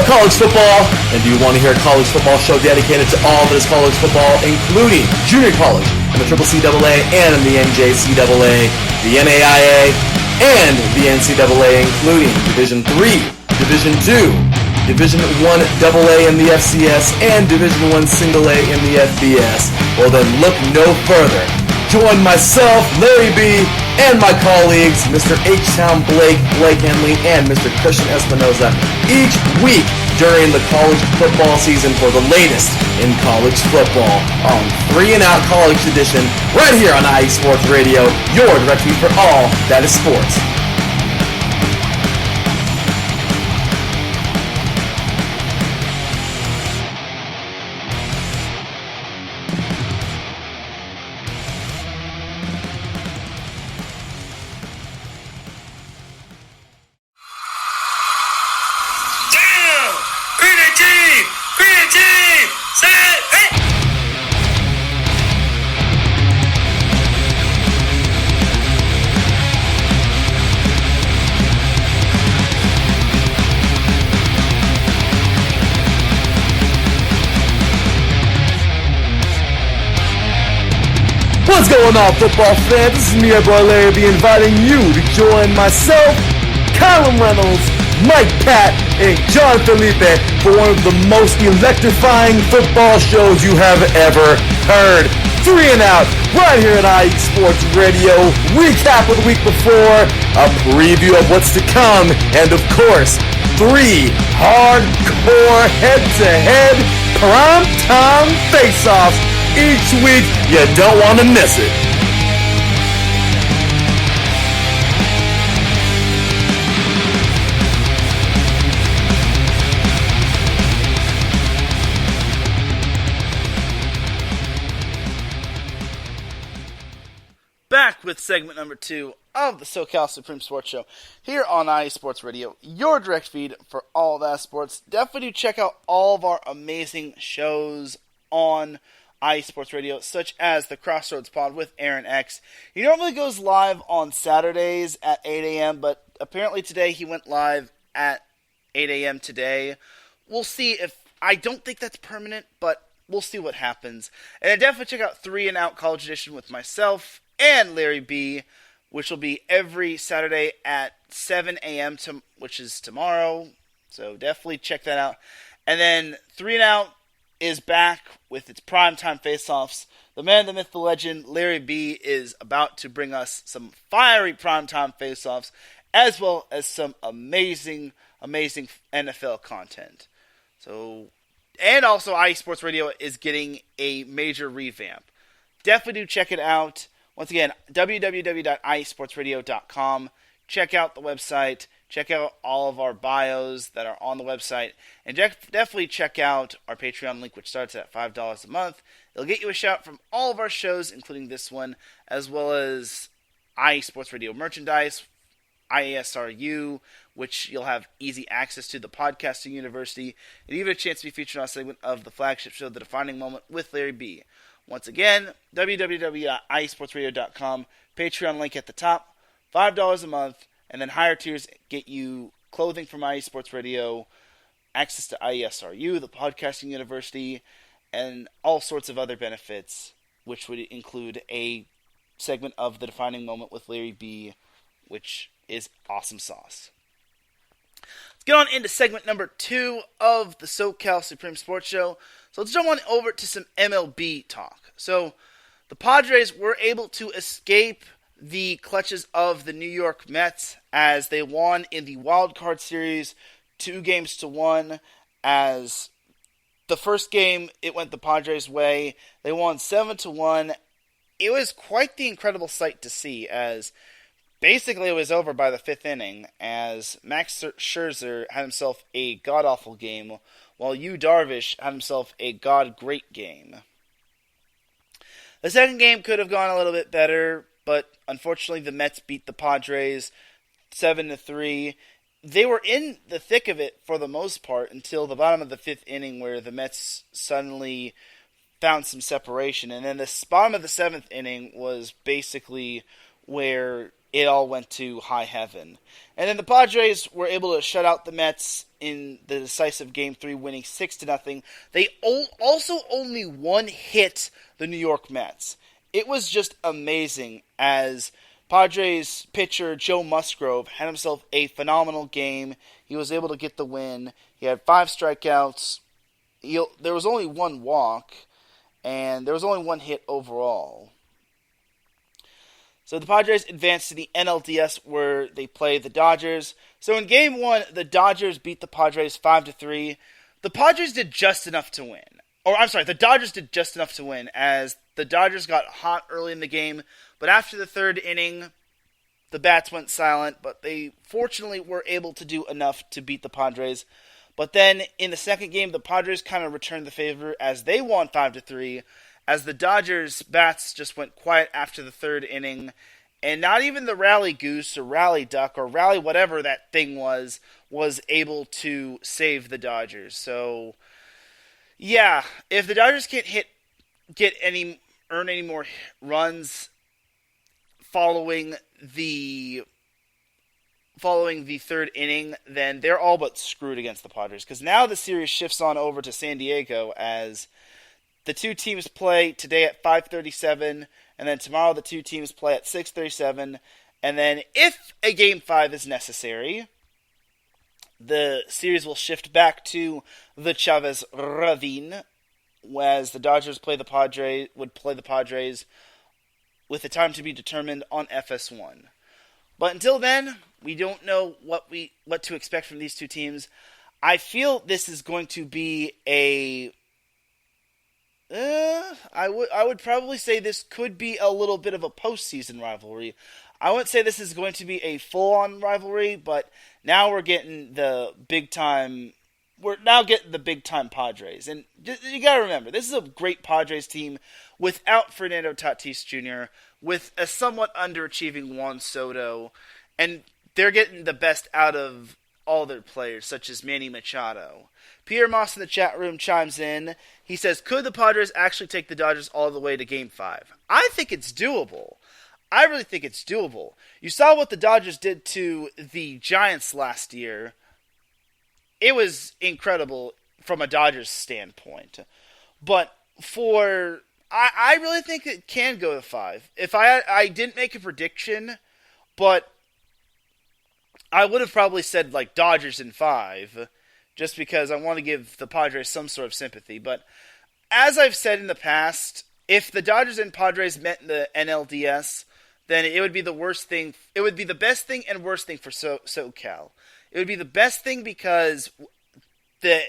love college football? And do you want to hear a college football show dedicated to all that is college football, including junior college, and the CCCAA, and the NJCAA, the NAIA, and the NCAA, including Division III, Division II, Division I AA in the FCS, and Division I Single A in the FBS? Well then look no further. Join myself, Larry B., and my colleagues, Mr. H-Town Blake Henley, and Mr. Christian Espinoza each week during the college football season for the latest in college football on 3 and Out College Edition right here on IE Sports Radio, your direct feed for all that is sports. What's going on, football fans? This is me, your boy Larry B, inviting you to join myself, Callum Reynolds, Mike Pat, and John Felipe for one of the most electrifying football shows you have ever heard. 3 and Out, right here at IE Sports Radio. Recap of the week before, a preview of what's to come, and of course, 3 hardcore head-to-head prime-time face-offs each week. You don't want to miss it. Back with segment number 2 of the SoCal Supreme Sports Show here on IE Sports Radio, your direct feed for all that sports. Definitely do check out all of our amazing shows on IE Sports Radio, such as the Crossroads Pod with Aaron X. He normally goes live on Saturdays at 8 a.m., but apparently today he went live at 8 a.m. today. We'll see if, I don't think that's permanent, but we'll see what happens. And I definitely check out 3 and Out College Edition with myself and Larry B., which will be every Saturday at 7 a.m., which is tomorrow. So definitely check that out. And then 3 and Out is back with its primetime face-offs. The man, the myth, the legend, Larry B. is about to bring us some fiery primetime face-offs, as well as some amazing NFL content. So, and also IE Sports Radio is getting a major revamp. Definitely do check it out. Once again, www.iesportsradio.com. Check out the website. Check out all of our bios that are on the website. And definitely check out our Patreon link, which starts at $5 a month. It'll get you a shout from all of our shows, including this one, as well as IE Sports Radio merchandise, IASRU, which you'll have easy access to, the Podcasting University, and even a chance to be featured on a segment of the flagship show, The Defining Moment with Larry B. Once again, www.iesportsradio.com, Patreon link at the top, $5 a month. And then higher tiers get you clothing from IE Sports Radio, access to IESRU, the Podcasting University, and all sorts of other benefits, which would include a segment of The Defining Moment with Larry B., which is awesome sauce. Let's get on into segment number 2 of the SoCal Supreme Sports Show. So let's jump on over to some MLB talk. So the Padres were able to escape the clutches of the New York Mets as they won in the wild card series 2-1, as the first game it went the Padres' way. They won 7-1. It was quite the incredible sight to see, as basically it was over by the 5th inning, as Max Scherzer had himself a god-awful game, while Yu Darvish had himself a god-great game. The second game could have gone a little bit better, but unfortunately the Mets beat the Padres 7-3. They were in the thick of it for the most part until the bottom of the 5th inning, where the Mets suddenly found some separation. And then the bottom of the 7th inning was basically where it all went to high heaven. And then the Padres were able to shut out the Mets in the decisive Game 3, winning 6-0. They also only one hit the New York Mets. It was just amazing as Padres pitcher Joe Musgrove had himself a phenomenal game. He was able to get the win. He had 5 strikeouts. There was only 1 walk, and there was only 1 hit overall. So the Padres advanced to the NLDS where they play the Dodgers. So in Game 1, the Dodgers beat the Padres 5-3. The Padres did just enough to win. The Dodgers did just enough to win as the Dodgers got hot early in the game. But after the 3rd inning, the bats went silent. But they fortunately were able to do enough to beat the Padres. But then in the 2nd game, the Padres kind of returned the favor as they won 5-3. As the Dodgers' bats just went quiet after the 3rd inning, and not even the rally goose or rally duck or rally whatever that thing was able to save the Dodgers. So, yeah, if the Dodgers can't earn any more runs following the 3rd inning, then they're all but screwed against the Padres. Because now the series shifts on over to San Diego as the 2 teams play today at 5:37, and then tomorrow the 2 teams play at 6:37, and then if a Game 5 is necessary, the series will shift back to the Chavez Ravine, as the Dodgers would play the Padres with the time to be determined on FS1. But until then, we don't know what to expect from these 2 teams. I feel this is going to be I would probably say this could be a little bit of a postseason rivalry. I wouldn't say this is going to be a full-on rivalry, but now we're getting the big-time Padres. And you gotta remember, this is a great Padres team without Fernando Tatis Jr., with a somewhat underachieving Juan Soto, and they're getting the best out of all their players, such as Manny Machado. Pierre Moss in the chat room chimes in. He says, could the Padres actually take the Dodgers all the way to Game 5? I think it's doable. I really think it's doable. You saw what the Dodgers did to the Giants last year. It was incredible from a Dodgers standpoint. But I really think it can go to 5. If I didn't make a prediction, but I would have probably said like Dodgers in 5, just because I want to give the Padres some sort of sympathy. But as I've said in the past, if the Dodgers and Padres met in the NLDS, then it would be the worst thing. It would be the best thing and worst thing for SoCal. It would be the best thing because the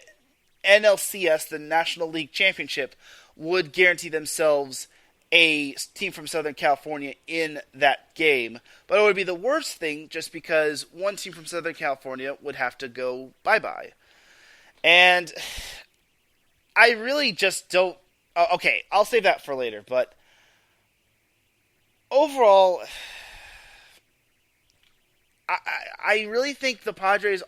NLCS, the National League Championship, would guarantee themselves a team from Southern California in that game. But it would be the worst thing just because one team from Southern California would have to go bye-bye. And I really just don't... Okay, I'll save that for later, but overall, I really think the Padres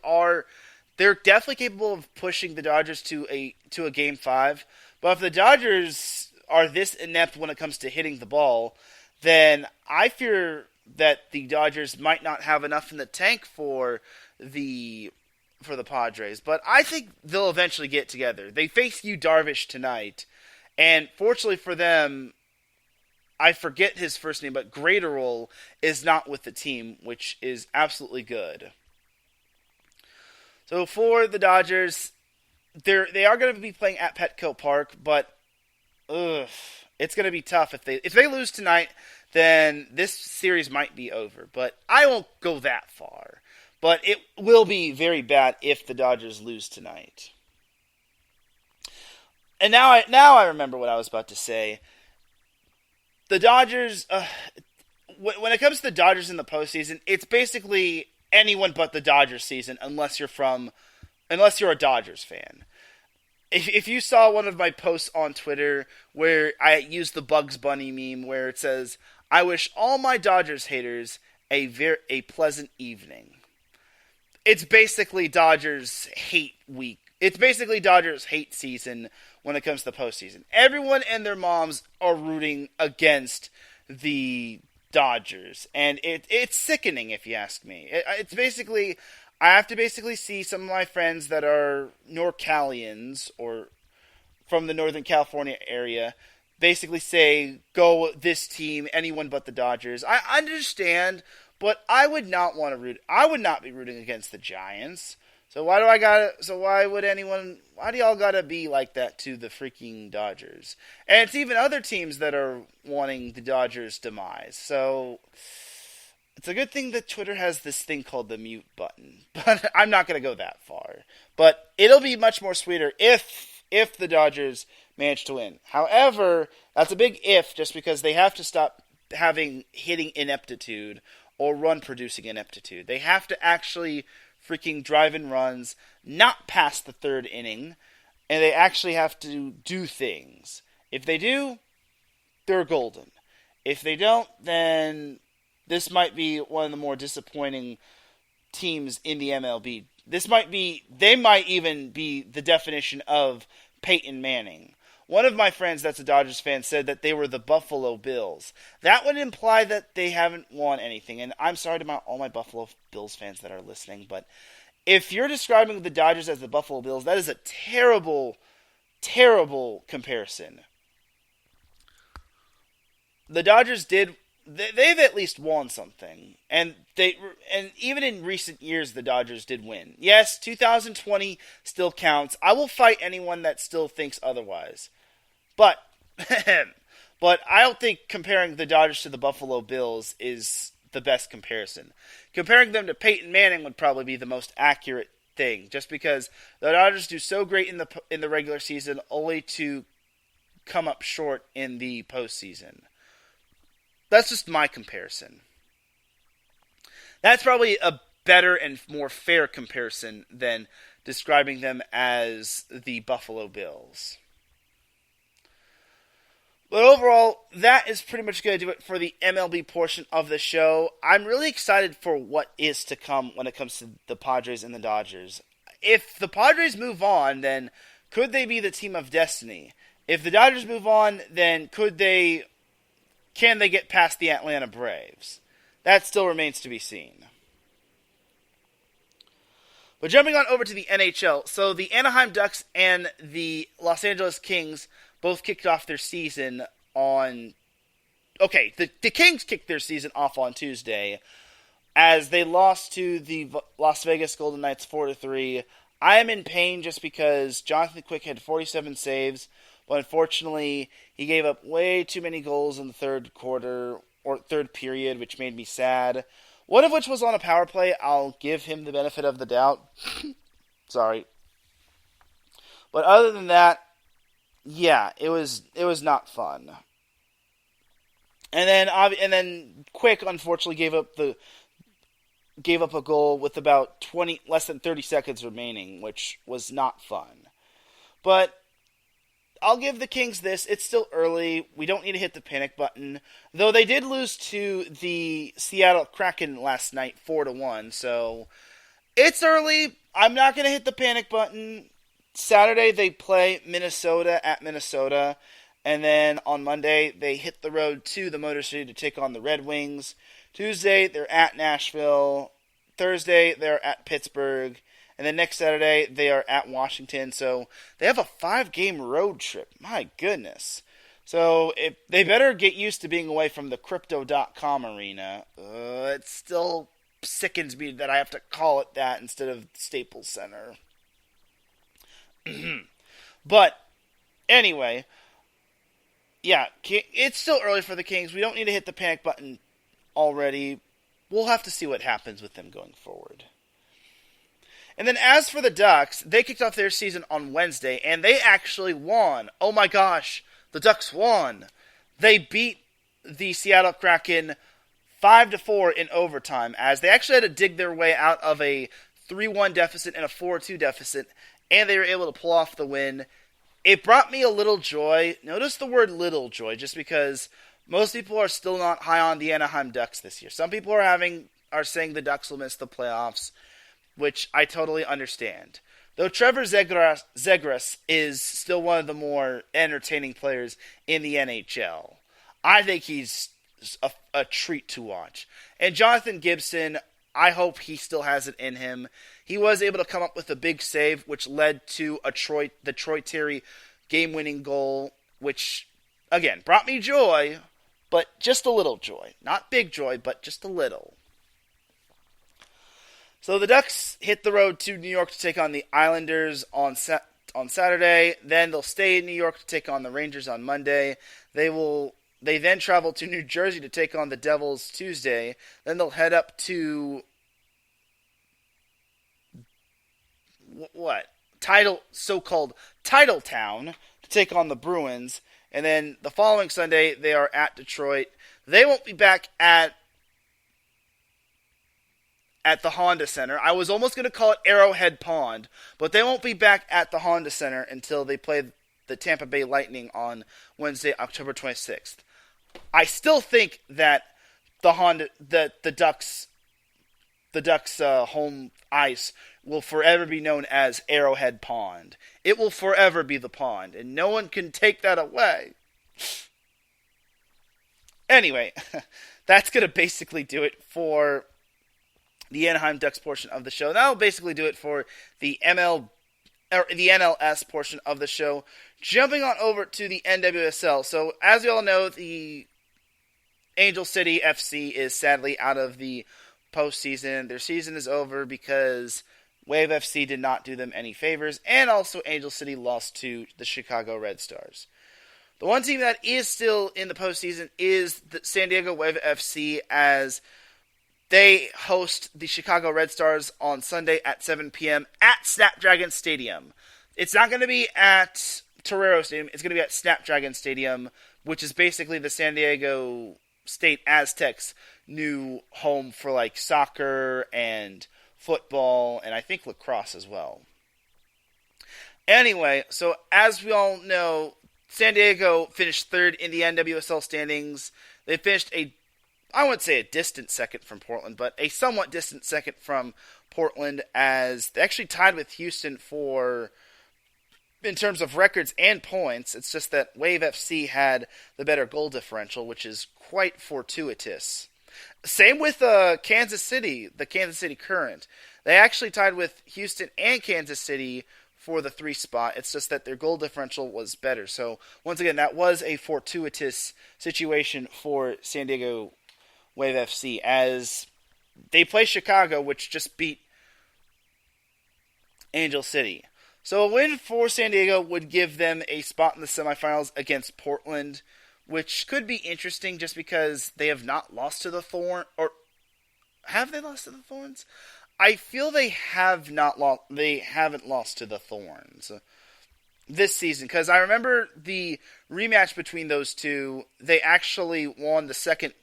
they're definitely capable of pushing the Dodgers to a Game 5, but if the Dodgers are this inept when it comes to hitting the ball, then I fear that the Dodgers might not have enough in the tank for the Padres. But I think they'll eventually get together. They face Yu Darvish tonight, and fortunately for them, I forget his first name, but Graterol is not with the team, which is absolutely good. So for the Dodgers, they are going to be playing at Petco Park, but it's going to be tough. If they lose tonight, then this series might be over. But I won't go that far. But it will be very bad if the Dodgers lose tonight. And now I remember what I was about to say. The Dodgers, when it comes to the Dodgers in the postseason, it's basically anyone but the Dodgers season, unless you're a Dodgers fan. If you saw one of my posts on Twitter where I used the Bugs Bunny meme where it says, "I wish all my Dodgers haters a pleasant evening." It's basically Dodgers hate week. It's basically Dodgers hate season when it comes to the postseason. Everyone and their moms are rooting against the Dodgers, and it's sickening if you ask me. It's basically, I have to basically see some of my friends that are NorCalians or from the Northern California area basically say, go this team, anyone but the Dodgers. I understand, but I would not be rooting against the Giants. So why do y'all gotta be like that to the freaking Dodgers? And it's even other teams that are wanting the Dodgers' demise. So it's a good thing that Twitter has this thing called the mute button. But I'm not gonna go that far. But it'll be much more sweeter if the Dodgers manage to win. However, that's a big if, just because they have to stop having hitting ineptitude or run producing ineptitude. They have to actually freaking drive in runs, not past the third inning, and they actually have to do things. If they do, they're golden. If they don't, then this might be one of the more disappointing teams in the MLB. They might even be the definition of Peyton Manning. One of my friends that's a Dodgers fan said that they were the Buffalo Bills. That would imply that they haven't won anything. And I'm sorry to all my Buffalo Bills fans that are listening, but if you're describing the Dodgers as the Buffalo Bills, that is a terrible, terrible comparison. The Dodgers they've at least won something. And even in recent years, the Dodgers did win. Yes, 2020 still counts. I will fight anyone that still thinks otherwise. But I don't think comparing the Dodgers to the Buffalo Bills is the best comparison. Comparing them to Peyton Manning would probably be the most accurate thing, just because the Dodgers do so great in the regular season, only to come up short in the postseason. That's just my comparison. That's probably a better and more fair comparison than describing them as the Buffalo Bills. But overall, that is pretty much going to do it for the MLB portion of the show. I'm really excited for what is to come when it comes to the Padres and the Dodgers. If the Padres move on, then could they be the team of destiny? If the Dodgers move on, then can they get past the Atlanta Braves? That still remains to be seen. But jumping on over to the NHL, so the Anaheim Ducks and the Los Angeles Kings both kicked off their season on... Okay, the Kings kicked their season off on Tuesday as they lost to the Las Vegas Golden Knights 4-3. I am in pain just because Jonathan Quick had 47 saves, but unfortunately he gave up way too many goals in the third quarter, or third period, which made me sad. One of which was on a power play. I'll give him the benefit of the doubt. Sorry. But other than that, yeah, it was not fun. And then Quick unfortunately gave up a goal with about less than 30 seconds remaining, which was not fun. But I'll give the Kings this. It's still early. We don't need to hit the panic button. Though they did lose to the Seattle Kraken last night 4-1, so it's early. I'm not going to hit the panic button. Saturday they play Minnesota at Minnesota, and then on Monday they hit the road to the Motor City to take on the Red Wings. Tuesday they're at Nashville. Thursday they're at Pittsburgh. And then next Saturday, they are at Washington. So they have a 5-game road trip. My goodness. So they better get used to being away from the Crypto.com arena. It still sickens me that I have to call it that instead of Staples Center. But anyway, yeah, it's still early for the Kings. We don't need to hit the panic button already. We'll have to see what happens with them going forward. And then as for the Ducks, they kicked off their season on Wednesday, and they actually won. Oh my gosh, the Ducks won. They beat the Seattle Kraken 5-4 in overtime, as they actually had to dig their way out of a 3-1 deficit and a 4-2 deficit, and they were able to pull off the win. It brought me a little joy. Notice the word little joy, just because most people are still not high on the Anaheim Ducks this year. Some people are saying the Ducks will miss the playoffs, which I totally understand. Though Trevor Zegras is still one of the more entertaining players in the NHL. I think he's a treat to watch. And Jonathan Gibson, I hope he still has it in him. He was able to come up with a big save, which led to the Troy Terry game-winning goal, which, again, brought me joy, but just a little joy. Not big joy, but just a little. So the Ducks hit the road to New York to take on the Islanders on Saturday. Then they'll stay in New York to take on the Rangers on Monday. They then travel to New Jersey to take on the Devils Tuesday. Then they'll head up to so-called Title Town to take on the Bruins. And then the following Sunday, they are at Detroit. They won't be back at the Honda Center. I was almost going to call it Arrowhead Pond, but they won't be back at the Honda Center until they play the Tampa Bay Lightning on Wednesday, October 26th. I still think that the Ducks' home ice will forever be known as Arrowhead Pond. It will forever be the pond, and no one can take that away. Anyway, that's going to basically do it for the Anaheim Ducks portion of the show. That'll basically do it for the NLS portion of the show. Jumping on over to the NWSL. So, as you all know, the Angel City FC is sadly out of the postseason. Their season is over because Wave FC did not do them any favors, and also Angel City lost to the Chicago Red Stars. The one team that is still in the postseason is the San Diego Wave FC, as they host the Chicago Red Stars on Sunday at 7 p.m. at Snapdragon Stadium. It's not going to be at Torero Stadium. It's going to be at Snapdragon Stadium, which is basically the San Diego State Aztecs' new home for like soccer and football, and I think lacrosse as well. Anyway, so as we all know, San Diego finished third in the NWSL standings. They finished I wouldn't say a distant second from Portland, but a somewhat distant second from Portland, as they actually tied with Houston in terms of records and points. It's just that Wave FC had the better goal differential, which is quite fortuitous. Same with Kansas City, the Kansas City Current. They actually tied with Houston and Kansas City for the 3 spot. It's just that their goal differential was better. So, once again, that was a fortuitous situation for San Diego Wave FC, as they play Chicago, which just beat Angel City. So a win for San Diego would give them a spot in the semifinals against Portland, which could be interesting just because they have not lost to the Thorns. Or have they lost to the Thorns? I feel they have not lost. They haven't lost to the Thorns this season, because I remember the rematch between those two. They actually won the second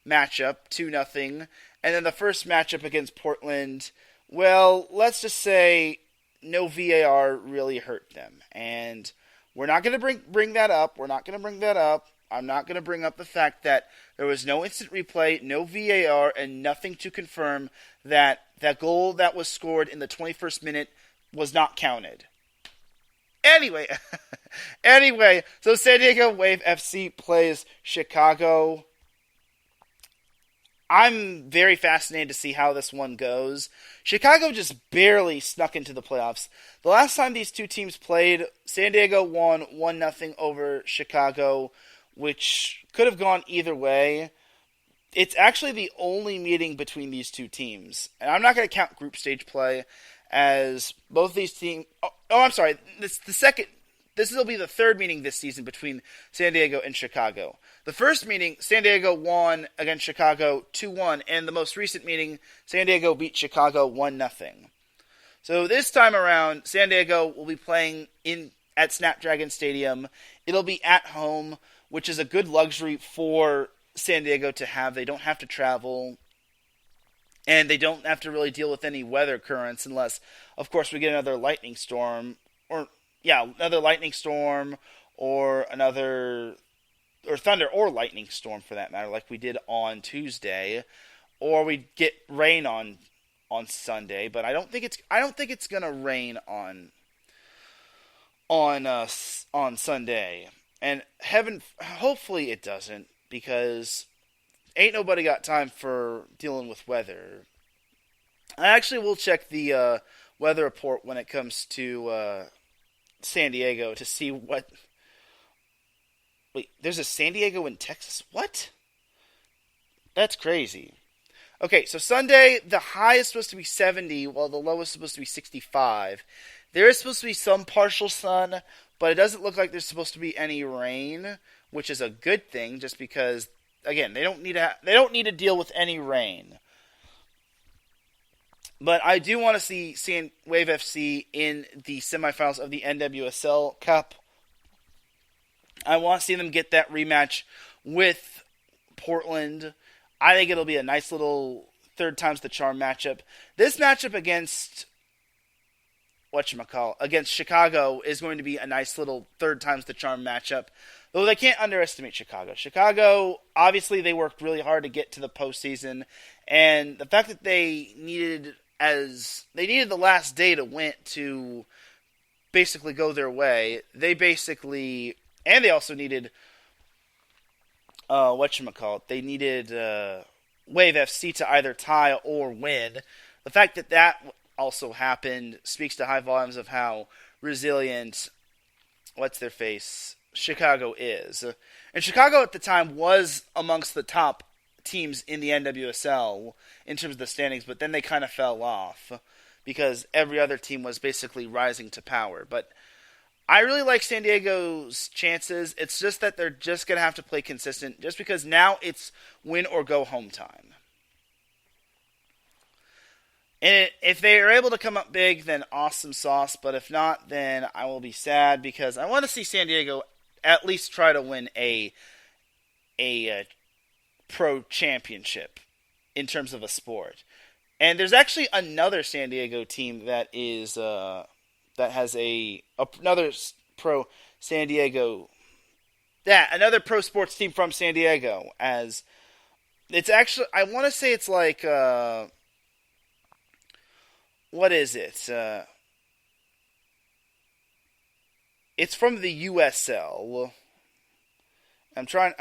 matchup 2-0, and then the first matchup against Portland, well, let's just say no VAR really hurt them, and we're not going to bring that up. We're not going to bring that up. I'm not going to bring up the fact that there was no instant replay, no VAR, and nothing to confirm that that goal that was scored in the 21st minute was not counted. Anyway, so San Diego Wave FC plays Chicago. I'm very fascinated to see how this one goes. Chicago just barely snuck into the playoffs. The last time these two teams played, San Diego won 1-0 over Chicago, which could have gone either way. It's actually the only meeting between these two teams. And I'm not going to count group stage play, as both these teams... Oh, I'm sorry. This will be the third meeting this season between San Diego and Chicago. The first meeting, San Diego won against Chicago 2-1, and the most recent meeting, San Diego beat Chicago 1-0. So this time around, San Diego will be playing at Snapdragon Stadium. It'll be at home, which is a good luxury for San Diego to have. They don't have to travel, and they don't have to really deal with any weather currents unless, of course, we get another lightning storm, or thunder or lightning storm for that matter, like we did on Tuesday, or we get rain on Sunday. But I don't think it's gonna rain on Sunday, and hopefully it doesn't, because ain't nobody got time for dealing with weather. I actually will check the weather report when it comes to San Diego to see what... Wait, there's a San Diego in Texas? What? That's crazy. Okay, so Sunday, the high is supposed to be 70, while the low is supposed to be 65. There is supposed to be some partial sun, but it doesn't look like there's supposed to be any rain, which is a good thing, just because, again, they don't need to deal with any rain. But I do want to see Wave FC in the semifinals of the NWSL Cup. I want to see them get that rematch with Portland. I think it'll be a nice little third time's the charm matchup. This matchup against against Chicago is going to be a nice little third time's the charm matchup. Though they can't underestimate Chicago. Chicago, obviously, they worked really hard to get to the postseason, and the fact that they needed the last day to win to basically go their way. And they also needed, they needed Wave FC to either tie or win. The fact that that also happened speaks to high volumes of how resilient, Chicago is. And Chicago at the time was amongst the top teams in the NWSL in terms of the standings, but then they kind of fell off because every other team was basically rising to power. But I really like San Diego's chances. It's just that they're just going to have to play consistent just because now it's win or go home time. And if they are able to come up big, then awesome sauce. But if not, then I will be sad because I want to see San Diego at least try to win a pro championship in terms of a sport. And there's actually another San Diego team that is... that has another pro San Diego, another pro sports team from San Diego. As it's actually, I want to say it's like, what is it? It's from the USL. I'm trying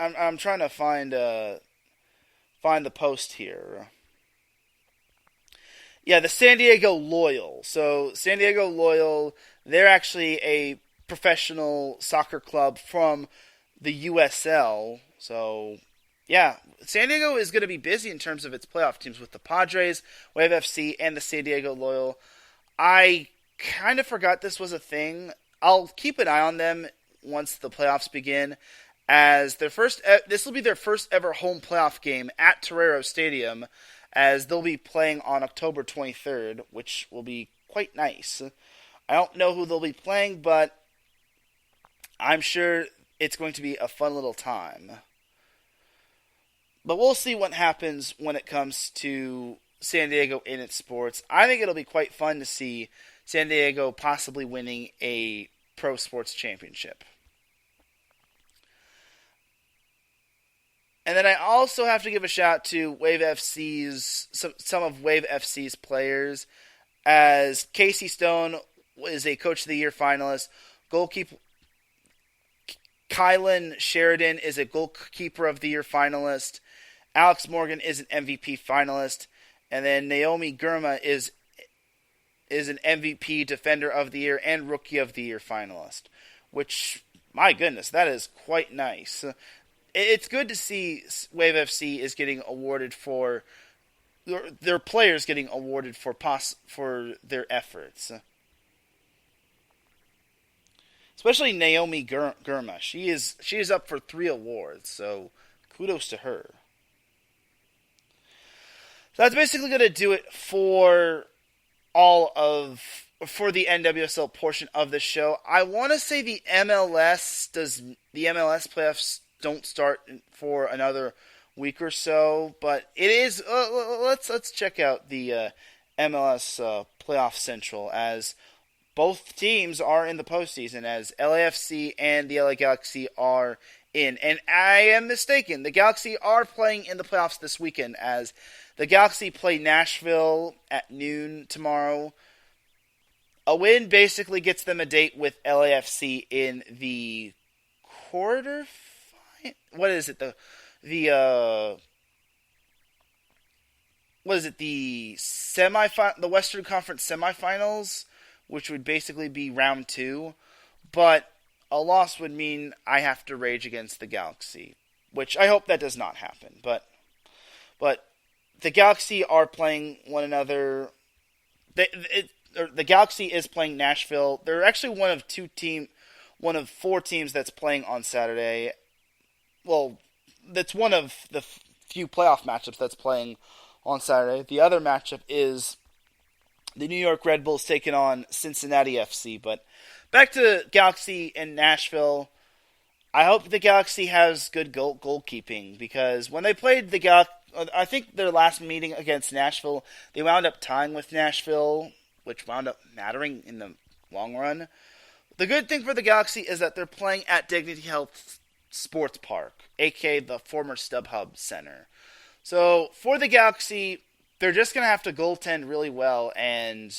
to find the post here. Yeah, the San Diego Loyal. So, San Diego Loyal, they're actually a professional soccer club from the USL. So, yeah, San Diego is going to be busy in terms of its playoff teams with the Padres, Wave FC, and the San Diego Loyal. I kind of forgot this was a thing. I'll keep an eye on them once the playoffs begin, as this will be their first ever home playoff game at Torero Stadium, as they'll be playing on October 23rd, which will be quite nice. I don't know who they'll be playing, but I'm sure it's going to be a fun little time. But we'll see what happens when it comes to San Diego in its sports. I think it'll be quite fun to see San Diego possibly winning a pro sports championship. And then I also have to give a shout to Wave FC's some of Wave FC's players, as Casey Stone is a Coach of the Year finalist. Goalkeeper Kylan Sheridan is a Goalkeeper of the Year finalist. Alex Morgan is an MVP finalist, and then Naomi Gurma is an MVP Defender of the Year and Rookie of the Year finalist. Which, my goodness, that is quite nice. It's good to see Wave FC is getting awarded for their players getting awarded for their efforts. Especially Naomi Gurma. She is up for 3 awards, so kudos to her. So that's basically going to do it for the NWSL portion of the show. I want to say the MLS playoffs don't start for another week or so, but it is. Let's check out the MLS playoff central, as both teams are in the postseason, as LAFC and the LA Galaxy are in. And I am mistaken. The Galaxy are playing in the playoffs this weekend, as the Galaxy play Nashville at noon tomorrow. A win basically gets them a date with LAFC in the quarter. What is it? the Western Conference semifinals, which would basically be round 2. But a loss would mean I have to rage against the Galaxy, which I hope that does not happen. But the Galaxy are playing one another. The Galaxy is playing Nashville. They're actually one of 4 teams that's playing on Saturday. Well, that's one of the few playoff matchups that's playing on Saturday. The other matchup is the New York Red Bulls taking on Cincinnati FC. But back to Galaxy and Nashville. I hope the Galaxy has good goalkeeping, because when they played the Galaxy, I think their last meeting against Nashville, they wound up tying with Nashville, which wound up mattering in the long run. The good thing for the Galaxy is that they're playing at Dignity Health Sports Park, aka the former StubHub Center. So for the Galaxy, they're just going to have to goaltend really well, and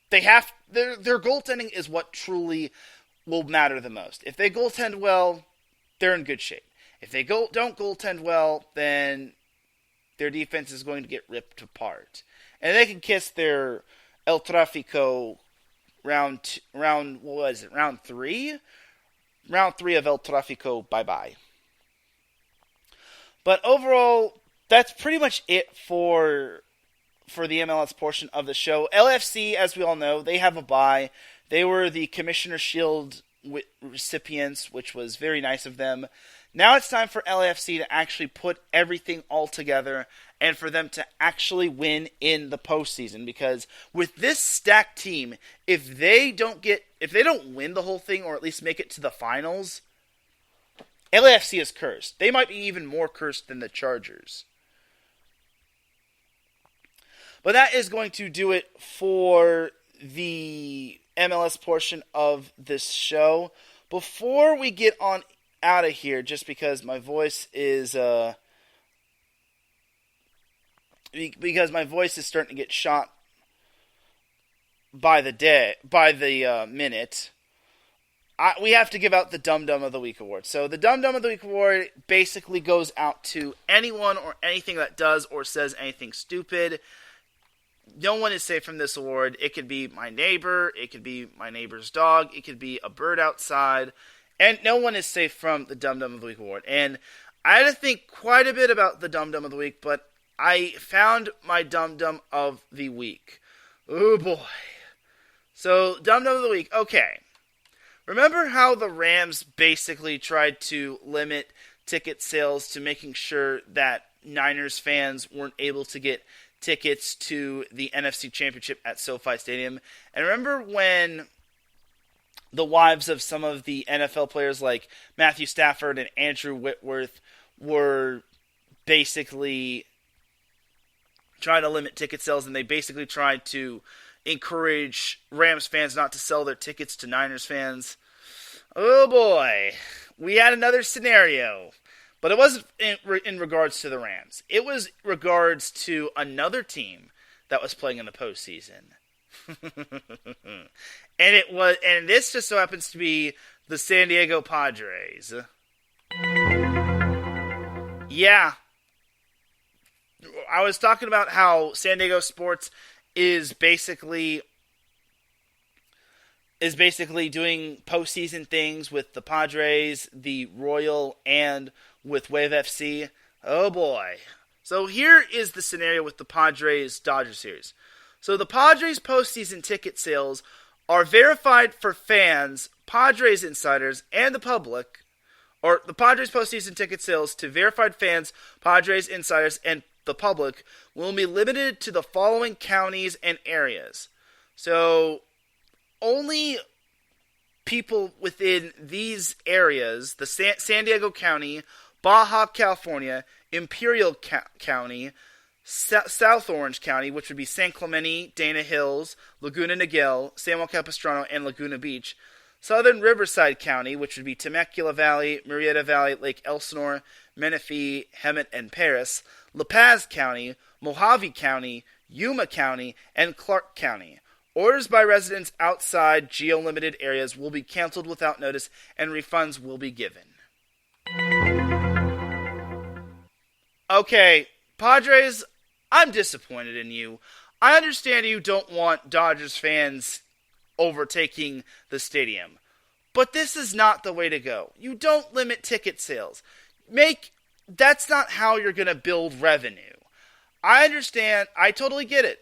their goaltending is what truly will matter the most. If they goaltend well, they're in good shape. If they don't goaltend well, then their defense is going to get ripped apart. And they can kiss their El Tráfico round 3? Round 3 of El Tráfico, bye-bye. But overall, that's pretty much it for the MLS portion of the show. LFC, as we all know, they have a bye. They were the Commissioner Shield recipients, which was very nice of them. Now it's time for LAFC to actually put everything all together and for them to actually win in the postseason. Because with this stacked team, if they don't win the whole thing, or at least make it to the finals, LAFC is cursed. They might be even more cursed than the Chargers. But that is going to do it for the MLS portion of this show. Before we get on out of here, just because my voice is starting to get shot by the minute, we have to give out the Dum Dum of the Week award. So the Dum Dum of the Week award basically goes out to anyone or anything that does or says anything stupid. No one is safe from this award. It could be my neighbor, it could be my neighbor's dog, it could be a bird outside, and no one is safe from the Dum Dum of the Week award. And I had to think quite a bit about the Dum Dum of the Week, but I found my Dum Dum of the Week. Oh boy. So, Dum Dum of the Week, okay. Remember how the Rams basically tried to limit ticket sales to making sure that Niners fans weren't able to get tickets to the NFC Championship at SoFi Stadium? And remember when the wives of some of the NFL players like Matthew Stafford and Andrew Whitworth were basically trying to limit ticket sales, and they basically tried to encourage Rams fans not to sell their tickets to Niners fans? Oh boy, we had another scenario. But it wasn't in regards to the Rams. It was regards to another team that was playing in the postseason. and this just so happens to be the San Diego Padres. Yeah. I was talking about how San Diego sports is basically doing postseason things with the Padres, the Royal, and with Wave FC. Oh boy. So here is the scenario with the Padres-Dodgers series. So the Padres postseason ticket sales are verified for fans, Padres insiders, and the public. Or the Padres postseason ticket sales to verified fans, Padres insiders, and the public will be limited to the following counties and areas. So only people within these areas, the San Diego County, Baja California, Imperial County, South Orange County, which would be San Clemente, Dana Hills, Laguna Niguel, San Juan Capistrano, and Laguna Beach, Southern Riverside County, which would be Temecula Valley, Murrieta Valley, Lake Elsinore, Menifee, Hemet, and Paris, La Paz County, Mojave County, Yuma County, and Clark County. Orders by residents outside geo-limited areas will be canceled without notice, and refunds will be given. Okay, Padres, I'm disappointed in you. I understand you don't want Dodgers fans overtaking the stadium, but this is not the way to go. You don't limit ticket sales. That's not how you're going to build revenue. I understand. I totally get it.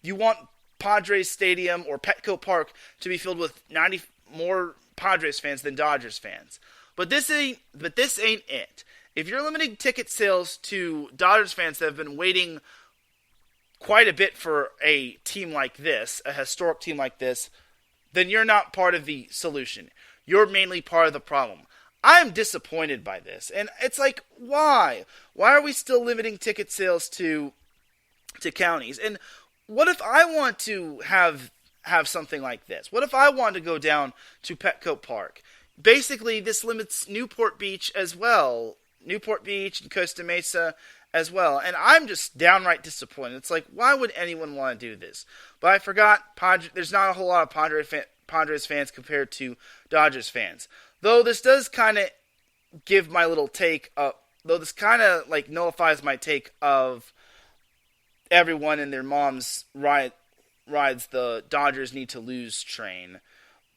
You want Padres Stadium or Petco Park to be filled with 90 more Padres fans than Dodgers fans. But this ain't it. If you're limiting ticket sales to Dodgers fans that have been waiting quite a bit for a team like this, a historic team like this, then you're not part of the solution. You're mainly part of the problem. I'm disappointed by this. And it's like, why? Why are we still limiting ticket sales to counties? And what if I want to have something like this? What if I want to go down to Petco Park? Basically, this limits Newport Beach as well. Newport Beach and Costa Mesa as well. And I'm just downright disappointed. It's like, why would anyone want to do this? But I forgot, there's not a whole lot of Padres fans compared to Dodgers fans. Though this does kind of give my little take up, though this kind of like nullifies my take of everyone and their moms rides the Dodgers need to lose train.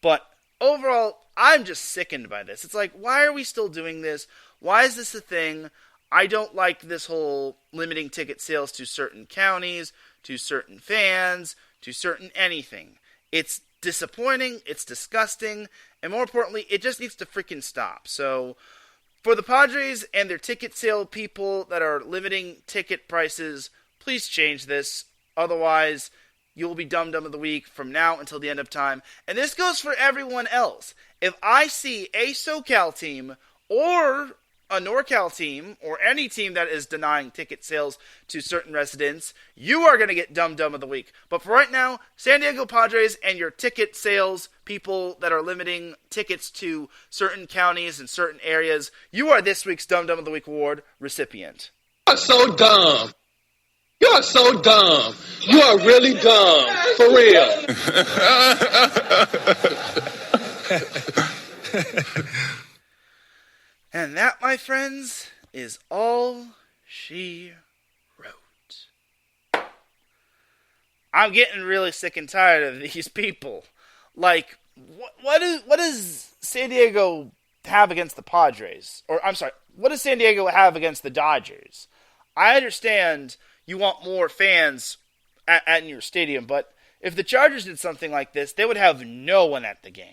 But overall, I'm just sickened by this. It's like, why are we still doing this? Why is this a thing? I don't like this whole limiting ticket sales to certain counties, to certain fans, to certain anything. It's disappointing, it's disgusting, and more importantly, it just needs to freaking stop. So, for the Padres and their ticket sale people that are limiting ticket prices, please change this. Otherwise, you will be Dum Dum of the Week from now until the end of time. And this goes for everyone else. If I see a SoCal team or a NorCal team or any team that is denying ticket sales to certain residents, you are going to get Dum Dum of the Week. But for right now, San Diego Padres and your ticket sales people that are limiting tickets to certain counties and certain areas, you are this week's Dum Dum of the Week award recipient. You're so dumb. You're so dumb. You are really dumb. For real. And that, my friends, is all she wrote. I'm getting really sick and tired of these people. Like, what does San Diego have against the Padres? Or, I'm sorry, what does San Diego have against the Dodgers? I understand you want more fans at your stadium, but if the Chargers did something like this, they would have no one at the game.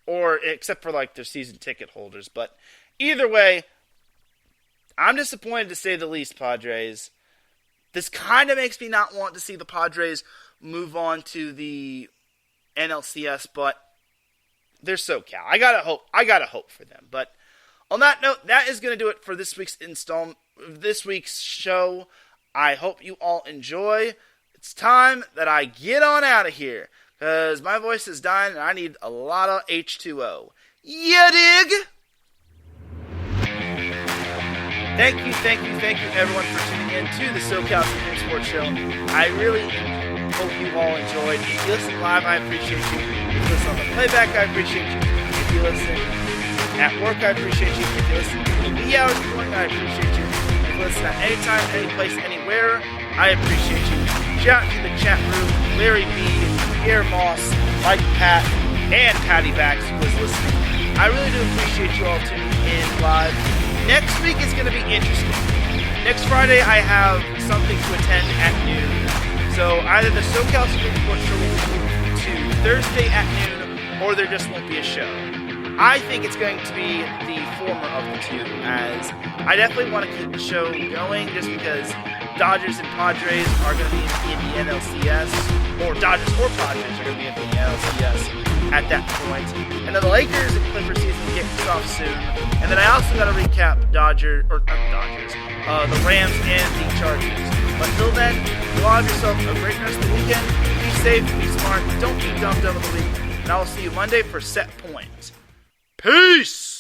Or, except for, like, their season ticket holders. But, either way, I'm disappointed to say the least, Padres. This kind of makes me not want to see the Padres move on to the NLCS, but they're SoCal. I gotta hope for them. But, on that note, that is going to do it for this week's show. I hope you all enjoy. It's time that I get on out of here. Because my voice is dying and I need a lot of H2O. You dig? Thank you everyone for tuning in to the SoCal Supreme Sports Show. I really hope you all enjoyed. If you listen live, I appreciate you. If you listen on the playback, I appreciate you. If you listen at work, I appreciate you. If you listen in the wee hours of the morning, I appreciate you. If you listen at any time, any place, anywhere, I appreciate you. Shout out to the chat room, Larry B., Pierre Moss, Mike Pat, and Patty Bax who was listening. I really do appreciate you all tuning in live. Next week is going to be interesting. Next Friday I have something to attend at noon. So either the SoCal Supreme Sports Show will move to Thursday at noon, or there just won't be a show. I think it's going to be the former of the two, as I definitely want to keep the show going just because Dodgers and Padres are going to be in the NLCS, or Dodgers or Padres are going to be in the NLCS at that point. And then the Lakers and Clippers season kicks off soon. And then I also got to recap the Rams and the Chargers. But until then, you all have yourself a great rest of the weekend. Be safe, be smart, don't be Dum Dum of the Week. And I will see you Monday for Set Point. Peace!